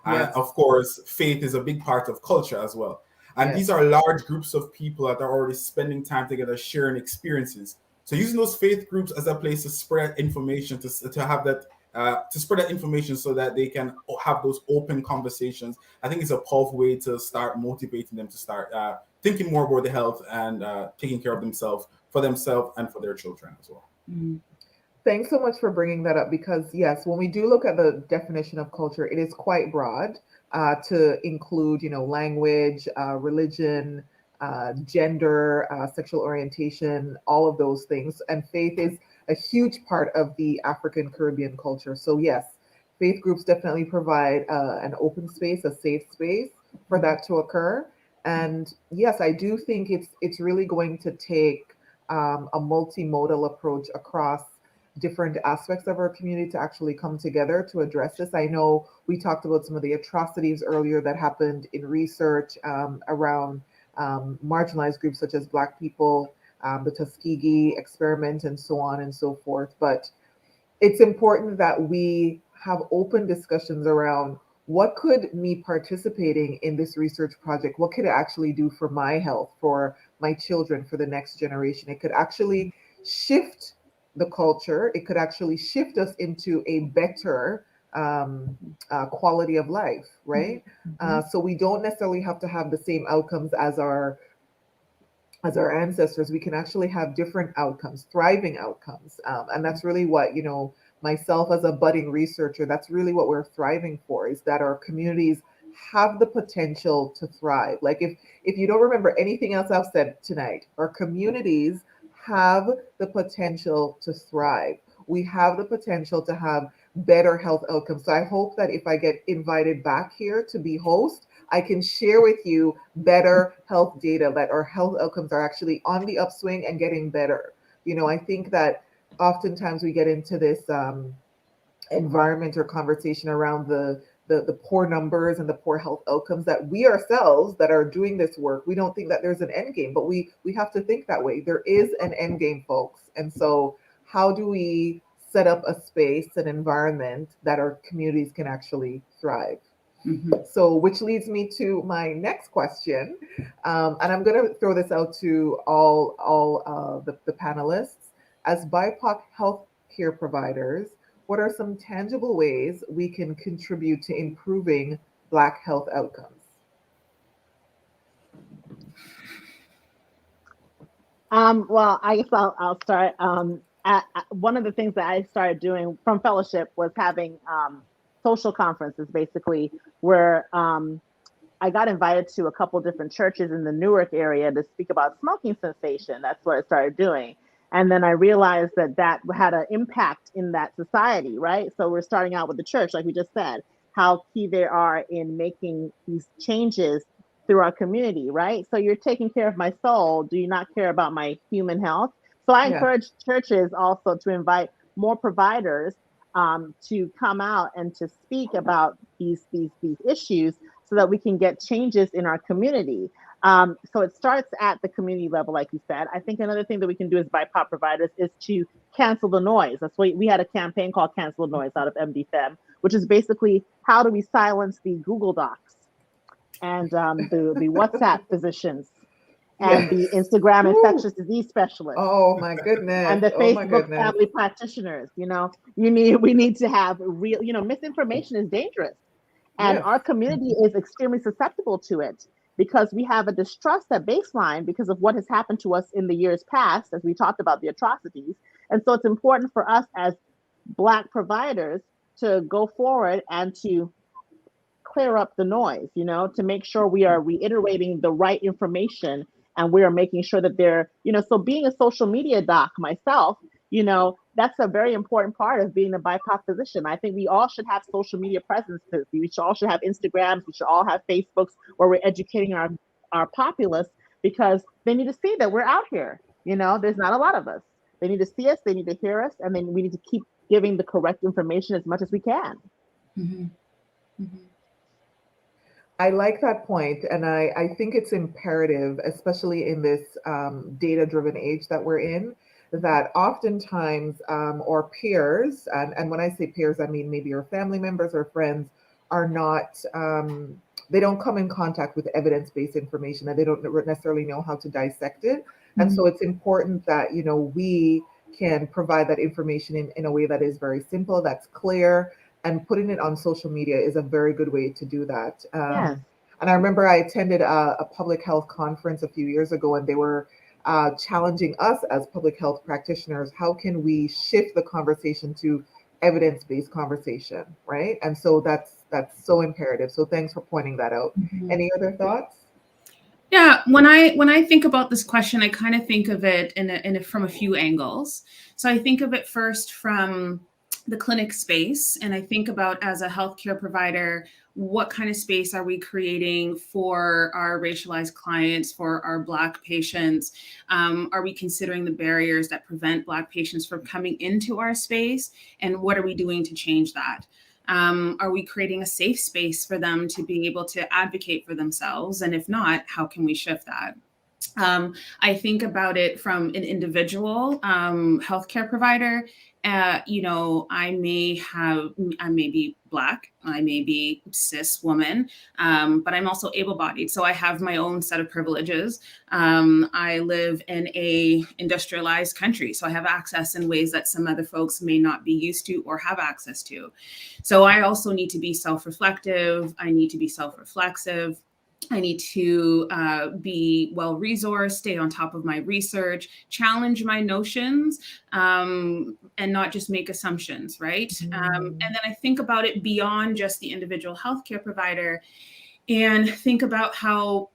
And of course, faith is a big part of culture as well. And these are large groups of people that are already spending time together, sharing experiences. So using those faith groups as a place to spread information, to have that, to spread that information so that they can have those open conversations, I think it's a powerful way to start motivating them to start thinking more about the health and taking care of themselves and for their children as well. Thanks so much for bringing that up, because yes, when we do look at the definition of culture, it is quite broad, to include, you know, language, religion, gender, sexual orientation, all of those things. And faith is a huge part of the African Caribbean culture. So yes, faith groups definitely provide an open space, a safe space for that to occur. And yes, I do think it's really going to take a multimodal approach across different aspects of our community to actually come together to address this. I know we talked about some of the atrocities earlier that happened in research around marginalized groups such as Black people, the Tuskegee experiment, and so on and so forth. But it's important that we have open discussions around what could me participating in this research project, what could it actually do for my health, for my children, for the next generation. It could actually shift the culture. It could actually shift us into a better quality of life, right? So we don't necessarily have to have the same outcomes as our ancestors. We can actually have different outcomes, thriving outcomes. And that's really what, you know, myself as a budding researcher, that's really what we're thriving for, is that our communities have the potential to thrive. Like if you don't remember anything else I've said tonight, our communities have the potential to thrive. We have the potential to have better health outcomes. So I hope that if I get invited back here to be host, I can share with you better health data, that our health outcomes are actually on the upswing and getting better. You know, I think that oftentimes we get into this environment or conversation around the poor numbers and the poor health outcomes, that we ourselves that are doing this work, we don't think that there's an end game, but we have to think that way. There is an end game, folks. And so how do we set up a space, an environment that our communities can actually thrive? So, which leads me to my next question, and I'm going to throw this out to all the panelists. As BIPOC healthcare providers, what are some tangible ways we can contribute to improving Black health outcomes? Well, I guess I'll start. one of the things that I started doing from fellowship was having social conferences, basically, where I got invited to a couple different churches in the Newark area to speak about smoking cessation. That's what I started doing. And then I realized that that had an impact in that society, right? So we're starting out with the church, like we just said, how key they are in making these changes through our community, right? So you're taking care of my soul. Do you not care about my human health? So I encourage churches also to invite more providers to come out and to speak about these issues so that we can get changes in our community. So it starts at the community level, like you said. I think another thing that we can do as BIPOC providers is to cancel the noise. That's why we had a campaign called Cancel the Noise out of MDFem, which is basically how do we silence the Google Docs and the WhatsApp physicians and the Instagram infectious disease specialists. Oh my goodness. And the Facebook family practitioners. You know, we need to have real, misinformation is dangerous. And our community is extremely susceptible to it because we have a distrust at baseline because of what has happened to us in the years past, as we talked about the atrocities. And so it's important for us as Black providers to go forward and to clear up the noise, to make sure we are reiterating the right information and we are making sure that they're, so being a social media doc myself, that's a very important part of being a BIPOC physician. I think we all should have social media presence. We all should have Instagrams. We should all have Facebooks where we're educating our populace because they need to see that we're out here. There's not a lot of us. They need to see us. They need to hear us. And then we need to keep giving the correct information as much as we can. Mm-hmm. Mm-hmm. I like that point, and I think it's imperative, especially in this data-driven age that we're in, that oftentimes our peers, and when I say peers, I mean maybe your family members or friends, are not, they don't come in contact with evidence-based information, and they don't necessarily know how to dissect it. And so it's important that, we can provide that information in a way that is very simple, that's clear, and putting it on social media is a very good way to do that. And I remember I attended a public health conference a few years ago, and they were challenging us as public health practitioners. How can we shift the conversation to evidence-based conversation, right? And so that's so imperative. So thanks for pointing that out. Any other thoughts? Yeah, when I think about this question, I kind of think of it from a few angles. So I think of it first from the clinic space, and I think about, as a healthcare provider, what kind of space are we creating for our racialized clients, for our Black patients? Are we considering the barriers that prevent Black patients from coming into our space? And what are we doing to change that? Are we creating a safe space for them to be able to advocate for themselves? And if not, how can we shift that? I think about it from an individual healthcare provider. I may be Black, I may be cis woman, but I'm also able-bodied. So I have my own set of privileges. I live in a industrialized country, so I have access in ways that some other folks may not be used to or have access to. So I also need to be self-reflective. I need to be self-reflexive. I need to be well-resourced, stay on top of my research, challenge my notions, and not just make assumptions, right? And then I think about it beyond just the individual healthcare provider and think about how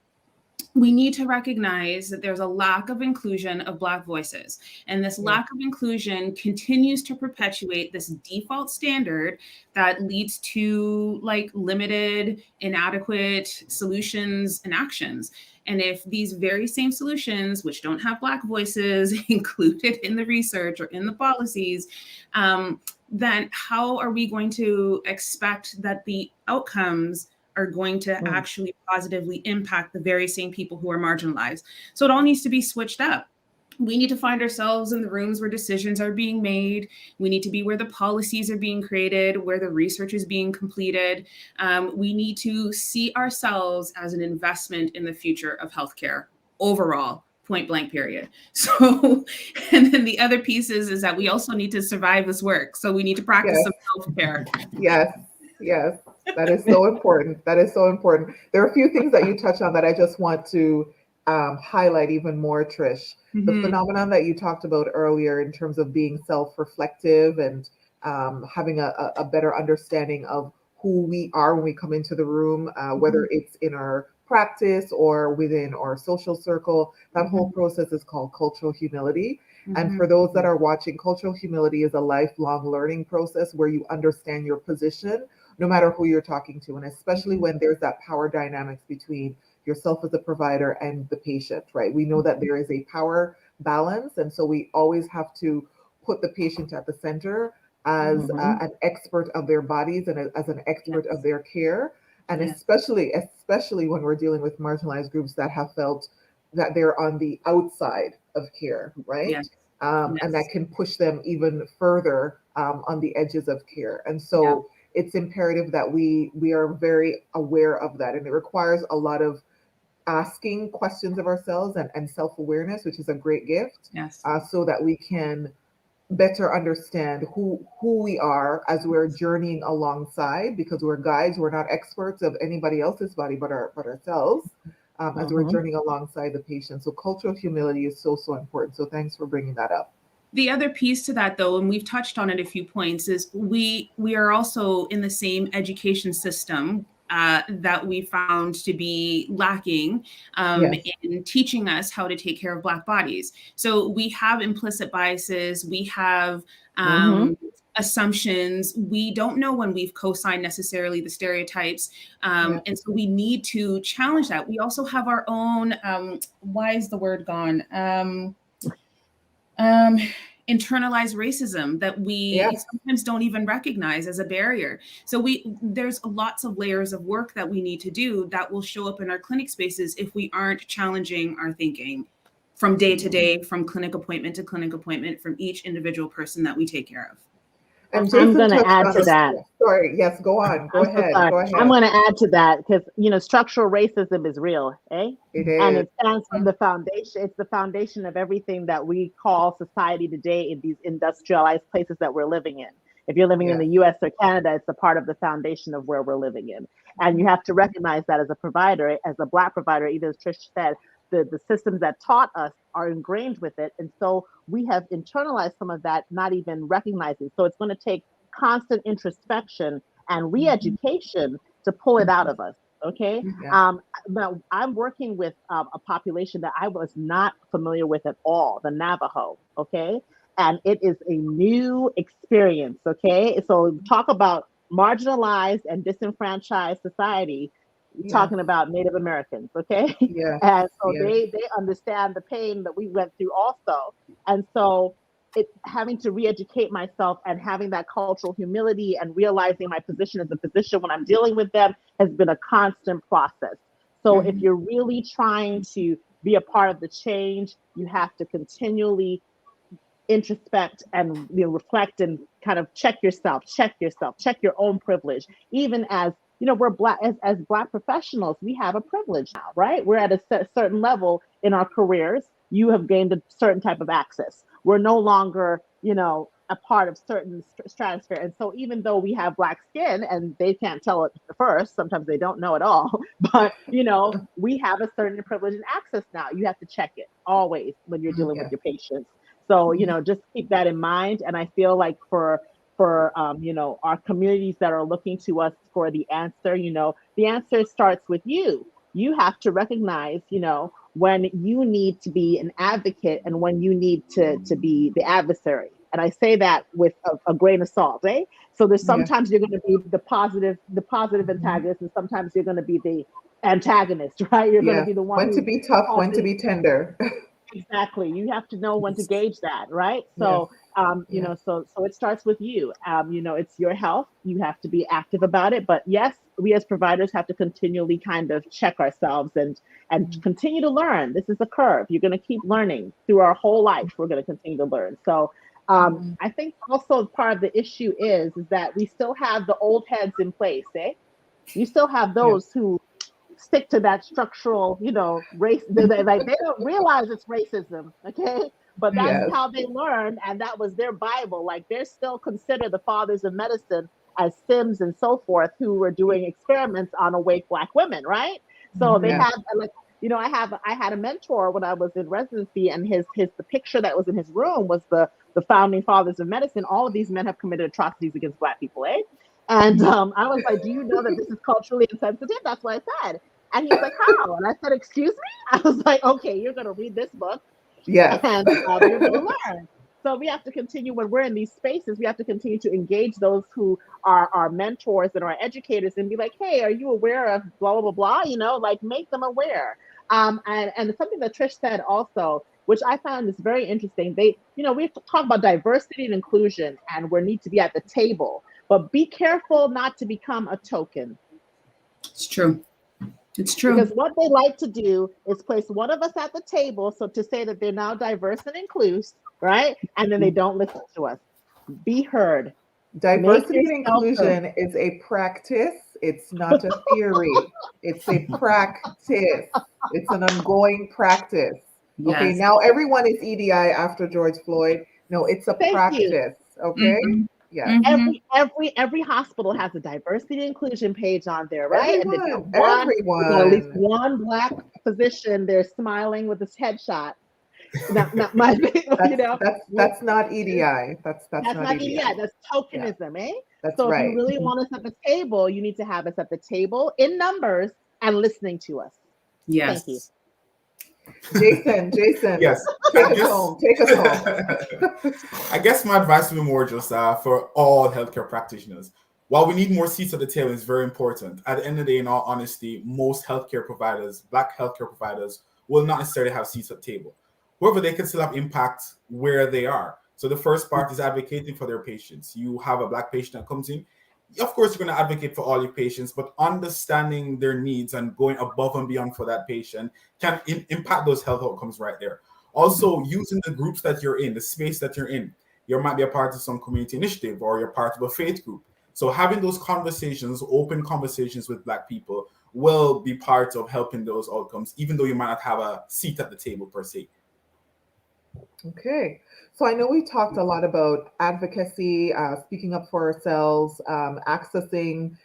we need to recognize that there's a lack of inclusion of Black voices. And this lack of inclusion continues to perpetuate this default standard that leads to limited, inadequate solutions and actions. And if these very same solutions, which don't have Black voices included in the research or in the policies, then how are we going to expect that the outcomes are going to actually positively impact the very same people who are marginalized? So it all needs to be switched up. We need to find ourselves in the rooms where decisions are being made. We need to be where the policies are being created, where the research is being completed. We need to see ourselves as an investment in the future of healthcare overall, point blank, period. So, and then the other piece is that we also need to survive this work. So we need to practice some self-care. Yes. That is so important. That is so important. There are a few things that you touched on that I just want to highlight even more, Trish, the phenomenon that you talked about earlier in terms of being self-reflective and having a better understanding of who we are when we come into the room, whether it's in our practice or within our social circle. That whole process is called cultural humility. And for those that are watching, cultural humility is a lifelong learning process where you understand your position, no matter who you're talking to, and especially when there's that power dynamics between yourself as a provider and the patient, right? We know that there is a power balance, and so we always have to put the patient at the center as an expert of their bodies and as an expert of their care. And especially when we're dealing with marginalized groups that have felt that they're on the outside of care, right? And that can push them even further on the edges of care. And so it's imperative that we are very aware of that. And it requires a lot of asking questions of ourselves and self-awareness, which is a great gift, so that we can better understand who we are as we're journeying alongside, because we're guides, we're not experts of anybody else's body but ourselves, as we're journeying alongside the patient. So cultural humility is so important. So thanks for bringing that up. The other piece to that, though, and we've touched on it a few points, is we are also in the same education system that we found to be lacking in teaching us how to take care of Black bodies. So we have implicit biases, we have assumptions. We don't know when we've co-signed necessarily the stereotypes. And so we need to challenge that. We also have our own, why is the word gone? Internalized racism that we sometimes don't even recognize as a barrier. So there's lots of layers of work that we need to do that will show up in our clinic spaces if we aren't challenging our thinking from day to day, from clinic appointment to clinic appointment, from each individual person that we take care of. And I'm going to add to that. Sorry, yes, go on. Go ahead. I'm going to add to that because, structural racism is real, eh? It is. And it stands from the foundation. It's the foundation of everything that we call society today in these industrialized places that we're living in. If you're living in the US or Canada, it's a part of the foundation of where we're living in. And you have to recognize that as a provider, as a Black provider, either as Trish said, the systems that taught us are ingrained with it. And so we have internalized some of that, not even recognizing. So it's going to take constant introspection and re-education to pull it out of us. Okay. Now I'm working with a population that I was not familiar with at all, the Navajo. Okay. And it is a new experience. Okay. So talk about marginalized and disenfranchised society. Talking about Native Americans, okay? And so they understand the pain that we went through also. And so it's having to re-educate myself and having that cultural humility and realizing my position as a physician when I'm dealing with them has been a constant process. So if you're really trying to be a part of the change, you have to continually introspect and reflect and kind of check yourself, check your own privilege, even as we're Black, as Black professionals, we have a privilege now, right? We're at a certain level in our careers. You have gained a certain type of access. We're no longer, a part of certain stratosphere. And so even though we have Black skin and they can't tell it first, sometimes they don't know at all, but, we have a certain privilege and access now. You have to check it always when you're dealing with your patients. So, just keep that in mind. And I feel like for our communities that are looking to us for the answer, the answer starts with you. You have to recognize, when you need to be an advocate and when you need to be the adversary. And I say that with a grain of salt, eh? So there's sometimes you're going to be the positive antagonist, and sometimes you're going to be the antagonist, right? You're going to be the one when to be tough, when to be tender. Exactly. You have to know when to gauge that, right? So, so it starts with you. It's your health. You have to be active about it. But yes, we as providers have to continually kind of check ourselves and continue to learn. This is a curve. You're going to keep learning through our whole life. We're going to continue to learn. So I think also part of the issue is that we still have the old heads in place, eh? You still have those who stick to that structural, race. They don't realize it's racism, okay? But that's how they learned, and that was their Bible. Like they're still considered the fathers of medicine as Sims and so forth, who were doing experiments on awake Black women, right? So they have You know, I had a mentor when I was in residency, and the picture that was in his room was the founding fathers of medicine. All of these men have committed atrocities against Black people, eh? And I was like, do you know that this is culturally insensitive? That's what I said. And he was like, how? And I said, excuse me? I was like, okay, you're going to read this book. Yeah. And you're going to learn. So we have to continue, when we're in these spaces, we have to continue to engage those who are our mentors and our educators and be like, hey, are you aware of blah, blah, blah, blah? You know, like make them aware. And something that Trish said also, which I found is very interesting. We have to talk about diversity and inclusion, and we need to be at the table, but be careful not to become a token. It's true. It's true. Because what they like to do is place one of us at the table, so to say that they're now diverse and inclusive, right? And then they don't listen to us. Be heard. Diversity and inclusion is a practice. It's not a theory. It's a practice. It's an ongoing practice. Yes. Okay, now everyone is EDI after George Floyd. No, it's a practice. Okay. Mm-hmm. Yeah. Every hospital has a diversity and inclusion page on there, right? Everyone. At least one Black physician there smiling with his headshot. That's not EDI. That's not EDI. That's tokenism, eh? So right. if you really want us at the table, you need to have us at the table in numbers and listening to us. Yes. Thank you. Jason. Yes. Take us home. I guess my advice would be more just for all healthcare practitioners. While we need more seats at the table, it's very important. At the end of the day, in all honesty, most healthcare providers, Black healthcare providers, will not necessarily have seats at the table. However, they can still have impact where they are. So the first part is advocating for their patients. You have a Black patient that comes in. Of course, you're going to advocate for all your patients, but understanding their needs and going above and beyond for that patient can impact those health outcomes right there. Also, using the groups that you're in, the space that you're in. You might be a part of some community initiative, or you're part of a faith group. So having those conversations, open conversations with Black people, will be part of helping those outcomes, even though you might not have a seat at the table per se. Okay, so I know we talked a lot about advocacy, speaking up for ourselves, accessing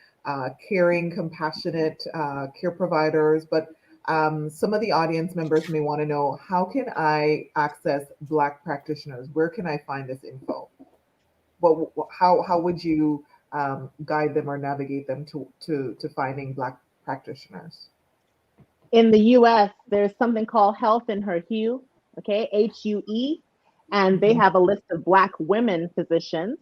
caring, compassionate care providers, but some of the audience members may want to know, how can I access Black practitioners? Where can I find this info? How would you guide them or navigate them to finding Black practitioners? In the US, there's something called Health in Her Hue. Okay, HUE, and they have a list of Black women physicians,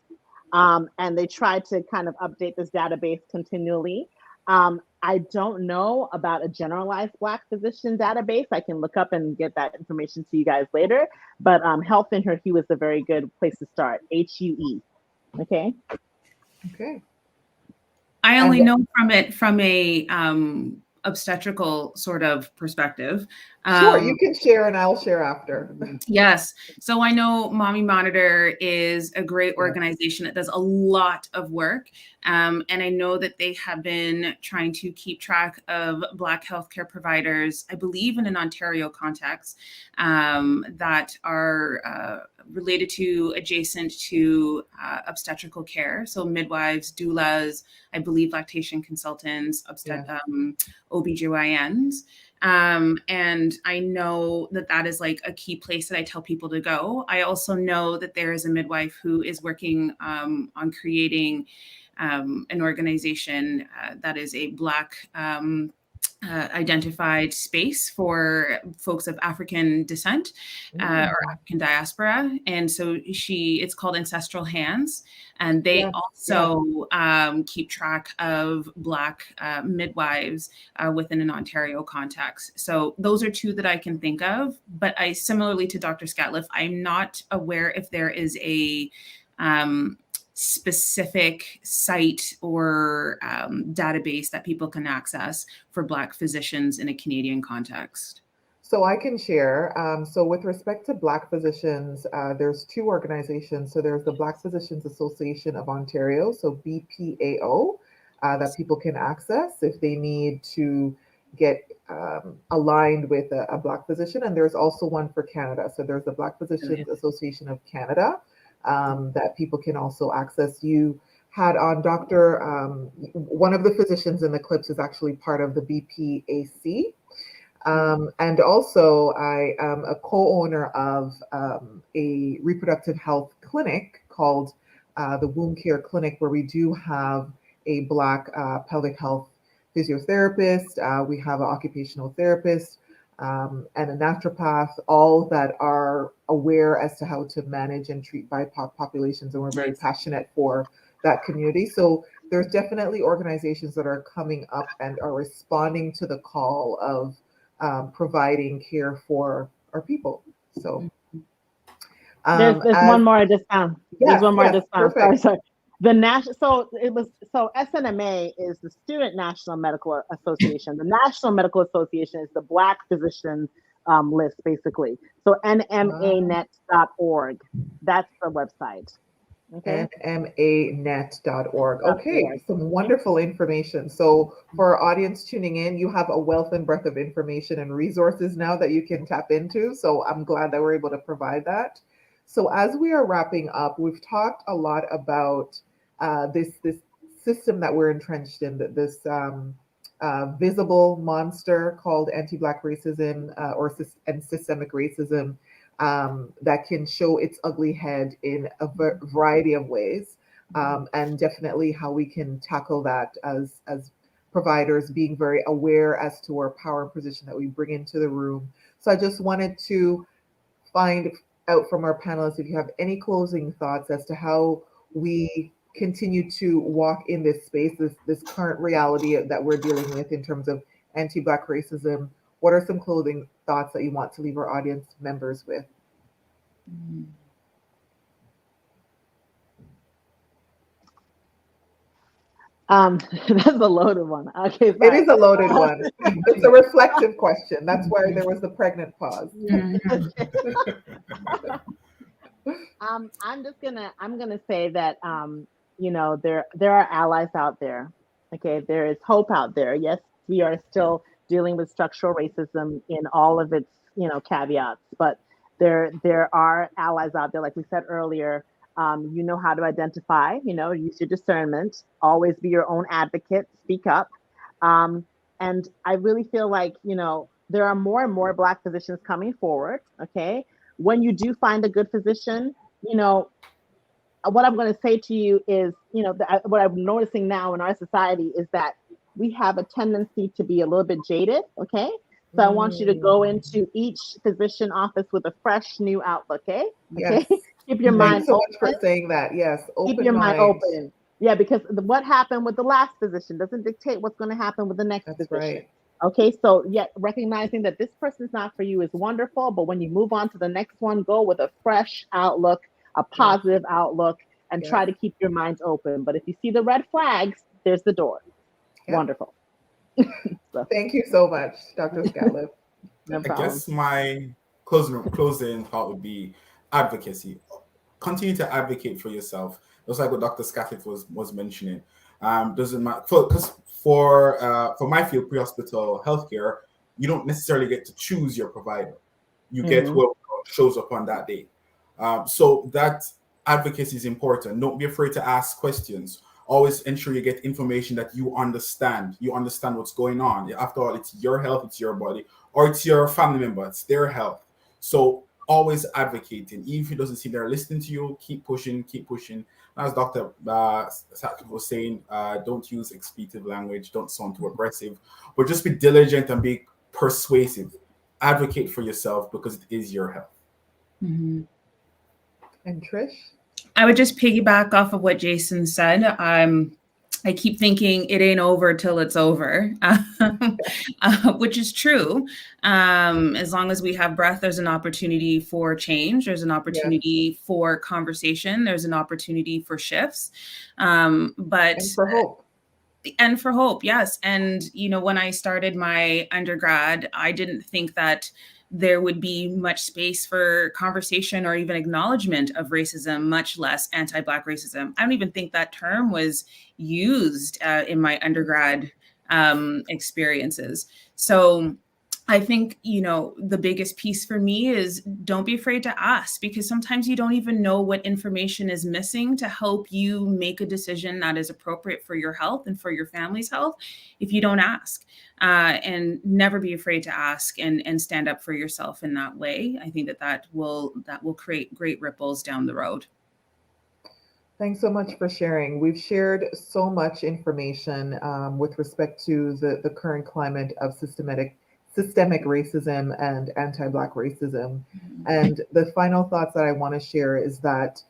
and they try to kind of update this database continually. I don't know about a generalized Black physician database. I can look up and get that information to you guys later, but Health in Her Hue is a very good place to start, HUE, okay? Okay. I only know from a obstetrical sort of perspective. Sure, you can share and I'll share after. Yes. So I know Mommy Monitor is a great organization that does a lot of work. And I know that they have been trying to keep track of Black healthcare providers, I believe in an Ontario context, that are related to, adjacent to obstetrical care. So midwives, doulas, I believe lactation consultants, OBGYNs. And I know that is like a key place that I tell people to go. I also know that there is a midwife who is working on creating an organization that is a Black identified space for folks of African descent or African diaspora. And so it's called Ancestral Hands. And they also keep track of Black midwives within an Ontario context. So those are two that I can think of. But I, similarly to Dr. Scatliff, I'm not aware if there is a specific site or database that people can access for Black physicians in a Canadian context. So I can share. So with respect to Black physicians, there's two organizations. So there's the Black Physicians Association of Ontario, so BPAO, that people can access if they need to get aligned with a Black physician. And there's also one for Canada. So there's the Black Physicians Association of Canada that people can also access. You had on one of the physicians in the clips is actually part of the BPAC. And also, I am a co-owner of a reproductive health clinic called the Womb Care Clinic, where we do have a Black pelvic health physiotherapist. We have an occupational therapist and a naturopath, all that are aware as to how to manage and treat BIPOC populations. And we're very passionate for that community. So there's definitely organizations that are coming up and are responding to the call of providing care for our people. So there's one more I just found. There's one more I just found. Sorry. The national, so SNMA is the Student National Medical Association. The National Medical Association is the Black physician list, basically. So nmanet.org. That's the website. Okay. nmanet.org. Okay, some wonderful information. So for our audience tuning in, you have a wealth and breadth of information and resources now that you can tap into. So I'm glad that we're able to provide that. So as we are wrapping up, we've talked a lot about this system that we're entrenched in, this visible monster called anti-Black racism and systemic racism. That can show its ugly head in a variety of ways, and definitely how we can tackle that as providers, being very aware as to our power and position that we bring into the room. So I just wanted to find out from our panelists if you have any closing thoughts as to how we continue to walk in this space, this current reality that we're dealing with in terms of anti-Black racism. What are some closing thoughts that you want to leave our audience members with? That's a loaded one. Okay, it is a loaded one. It's a reflective question. That's why there was the pregnant pause. I'm gonna say that there are allies out there. Okay, there is hope out there. Yes, we are still dealing with structural racism in all of its caveats, but there are allies out there. Like we said earlier, you know how to identify. Use your discernment. Always be your own advocate. Speak up. And I really feel like there are more and more Black physicians coming forward. Okay, when you do find a good physician, what I'm going to say to you is, what I'm noticing now in our society is that we have a tendency to be a little bit jaded. Okay. So I want you to go into each physician office with a fresh new outlook. Okay. Yes. Okay? Keep your mind so open. Much for saying that. Yes. Keep your mind open. Yeah. Because what happened with the last physician doesn't dictate what's going to happen with the next physician. Right. Okay, so recognizing that this person's not for you is wonderful, but when you move on to the next one, go with a fresh outlook, a positive outlook, and try to keep your mind open. But if you see the red flags, there's the door. Yep. Wonderful. Thank you so much, Dr. Scatliffe. No problem. I guess my closing thought would be advocacy. Continue to advocate for yourself. Just like what Dr. Scatliffe was mentioning. Doesn't matter because for my field, pre-hospital healthcare, you don't necessarily get to choose your provider. You get who shows up on that day. So that advocacy is important. Don't be afraid to ask questions. Always ensure you get information that you understand. You understand what's going on. After all, it's your health, it's your body, or it's your family member, it's their health. So always advocating. Even if it doesn't seem they're listening to you, keep pushing, keep pushing. As Dr. Scatliffe was saying, don't use expletive language, don't sound too aggressive, but just be diligent and be persuasive. Advocate for yourself because it is your health. Mm-hmm. And Trish? I would just piggyback off of what Jason said. I keep thinking it ain't over till it's over, which is true. As long as we have breath, there's an opportunity for change. There's an opportunity for conversation. There's an opportunity for shifts. And for hope. And for hope, yes. And, when I started my undergrad, I didn't think that there would be much space for conversation or even acknowledgement of racism, much less anti-Black racism. I don't even think that term was used in my undergrad experiences. So I think, the biggest piece for me is don't be afraid to ask, because sometimes you don't even know what information is missing to help you make a decision that is appropriate for your health and for your family's health if you don't ask. And never be afraid to ask and stand up for yourself in that way. I think that will create great ripples down the road. Thanks so much for sharing. We've shared so much information with respect to the current climate of systemic racism and anti-Black racism. And the final thoughts that I want to share is that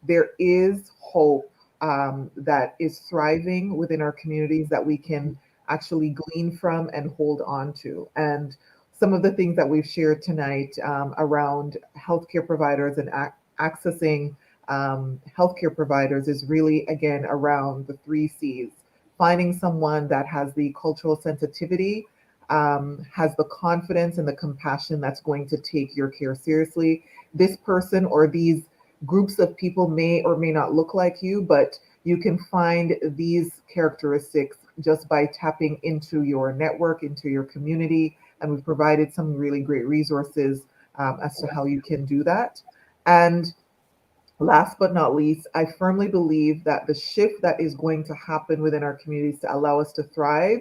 there is hope that is thriving within our communities that we can actually glean from and hold on to. And some of the things that we've shared tonight around healthcare providers and accessing healthcare providers is really, again, around the 3 C's. Finding someone that has the cultural sensitivity, has the confidence and the compassion that's going to take your care seriously. This person or these groups of people may or may not look like you, but you can find these characteristics just by tapping into your network, into your community. And we've provided some really great resources as to how you can do that. And last but not least, I firmly believe that the shift that is going to happen within our communities to allow us to thrive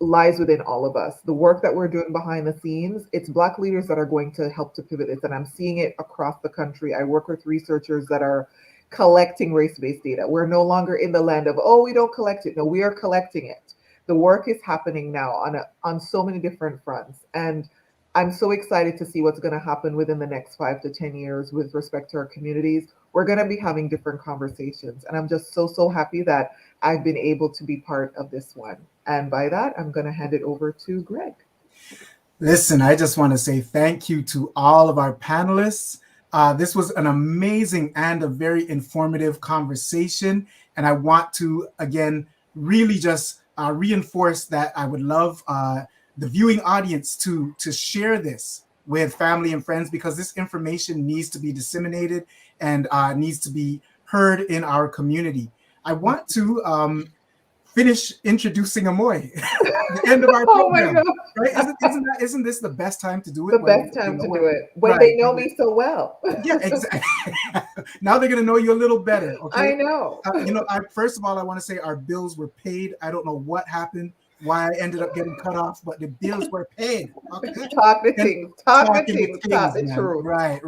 lies within all of us. The work that we're doing behind the scenes, it's Black leaders that are going to help to pivot this. And I'm seeing it across the country. I work with researchers that are collecting race-based data. We're no longer in the land of, oh, we don't collect it. No, we are collecting it. The work is happening now on so many different fronts. And I'm so excited to see what's going to happen within the next 5 to 10 years with respect to our communities. We're going to be having different conversations. And I'm just so happy that I've been able to be part of this one. And by that, I'm going to hand it over to Greg. Listen, I just want to say thank you to all of our panelists. This was an amazing and a very informative conversation. And I want to, again, really just reinforce that I would love the viewing audience to share this with family and friends, because this information needs to be disseminated and needs to be heard in our community. I want to finish introducing Amoy at the end of our program. Oh my God. Right? Isn't this the best time to do it? The best time to do it when they know me so well. Yeah, exactly. Now they're going to know you a little better. Okay. I know. First of all, I want to say our bills were paid. I don't know what happened, why I ended up getting cut off, but the bills were paid. Okay. Talk the things. Talk the truth. Right.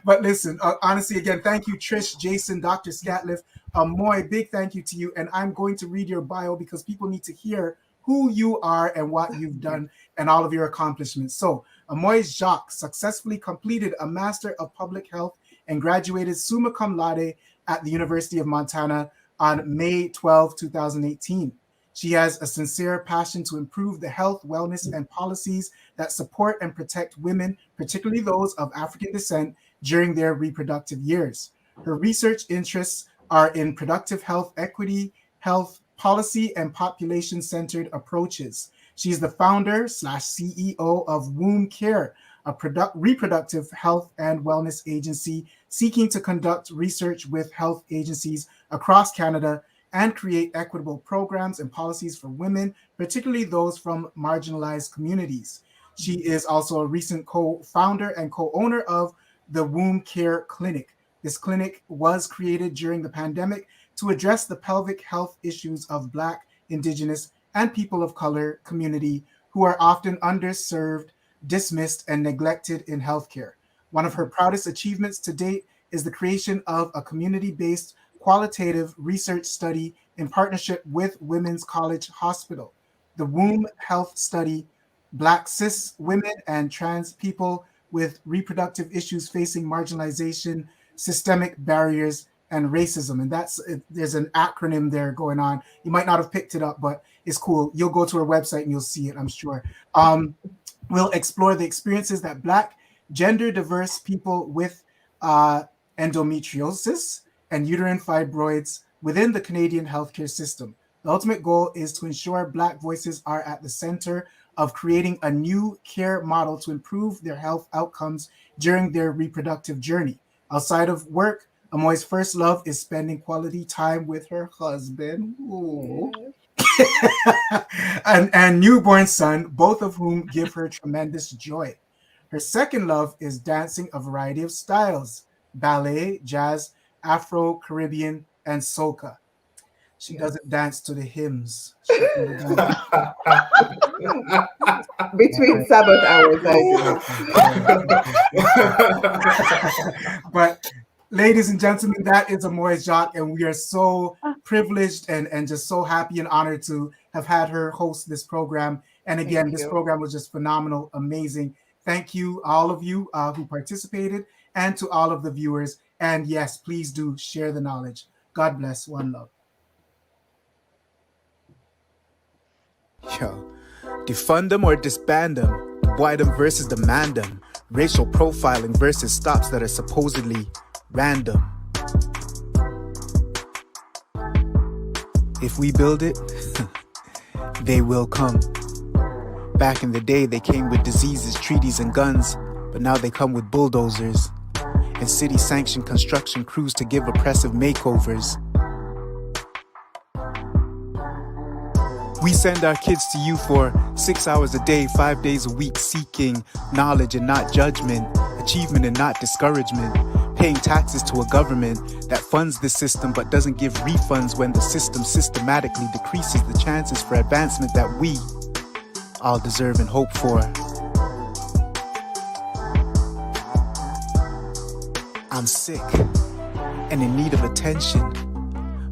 But listen, honestly, again, thank you, Trish, Jason, Dr. Scatliff. Amoy, big thank you to you. And I'm going to read your bio because people need to hear who you are and what you've done and all of your accomplishments. So Amoy Jacques successfully completed a Master of Public Health and graduated summa cum laude at the University of Montana on May 12, 2018. She has a sincere passion to improve the health, wellness, and policies that support and protect women, particularly those of African descent, during their reproductive years. Her research interests are in productive health equity, health policy, and population-centered approaches. She's the founder/CEO of Womb Care, a reproductive health and wellness agency seeking to conduct research with health agencies across Canada and create equitable programs and policies for women, particularly those from marginalized communities. She is also a recent co-founder and co-owner of the Womb Care Clinic. This clinic was created during the pandemic to address the pelvic health issues of Black, Indigenous, and people of color community who are often underserved, dismissed, and neglected in healthcare. One of her proudest achievements to date is the creation of a community-based qualitative research study in partnership with Women's College Hospital. The Womb Health Study, Black cis women and trans people with reproductive issues facing marginalization, systemic barriers, and racism. And there's an acronym there going on. You might not have picked it up, but it's cool. You'll go to her website and you'll see it, I'm sure. We'll explore the experiences that Black, gender diverse people with endometriosis and uterine fibroids within the Canadian healthcare system. The ultimate goal is to ensure Black voices are at the center of creating a new care model to improve their health outcomes during their reproductive journey. Outside of work, Amoy's first love is spending quality time with her husband. Ooh. and newborn son, both of whom give her tremendous joy. Her second love is dancing a variety of styles: ballet, jazz, Afro, Caribbean, and soca. She doesn't dance to the hymns. Between Sabbath hours, But ladies and gentlemen, that is Amoy Jacques, and we are so privileged and just so happy and honored to have had her host this program. And again, this program was just phenomenal, amazing. Thank you, all of you who participated, and to all of the viewers. And yes, please do share the knowledge. God bless. One love. Yo, defund them or disband them. Why them versus demand them. Racial profiling versus stops that are supposedly random. If we build it, they will come. Back in the day, they came with diseases, treaties, and guns, but now they come with bulldozers and city-sanctioned construction crews to give oppressive makeovers. We send our kids to you for 6 hours a day, 5 days a week, seeking knowledge and not judgment, achievement and not discouragement, paying taxes to a government that funds the system but doesn't give refunds when the system systematically decreases the chances for advancement that we all deserve and hope for. I'm sick and in need of attention,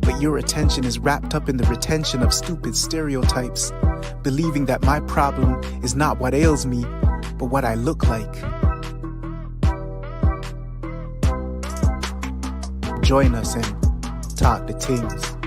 but your attention is wrapped up in the retention of stupid stereotypes, believing that my problem is not what ails me, but what I look like. Join us and talk the Tingz.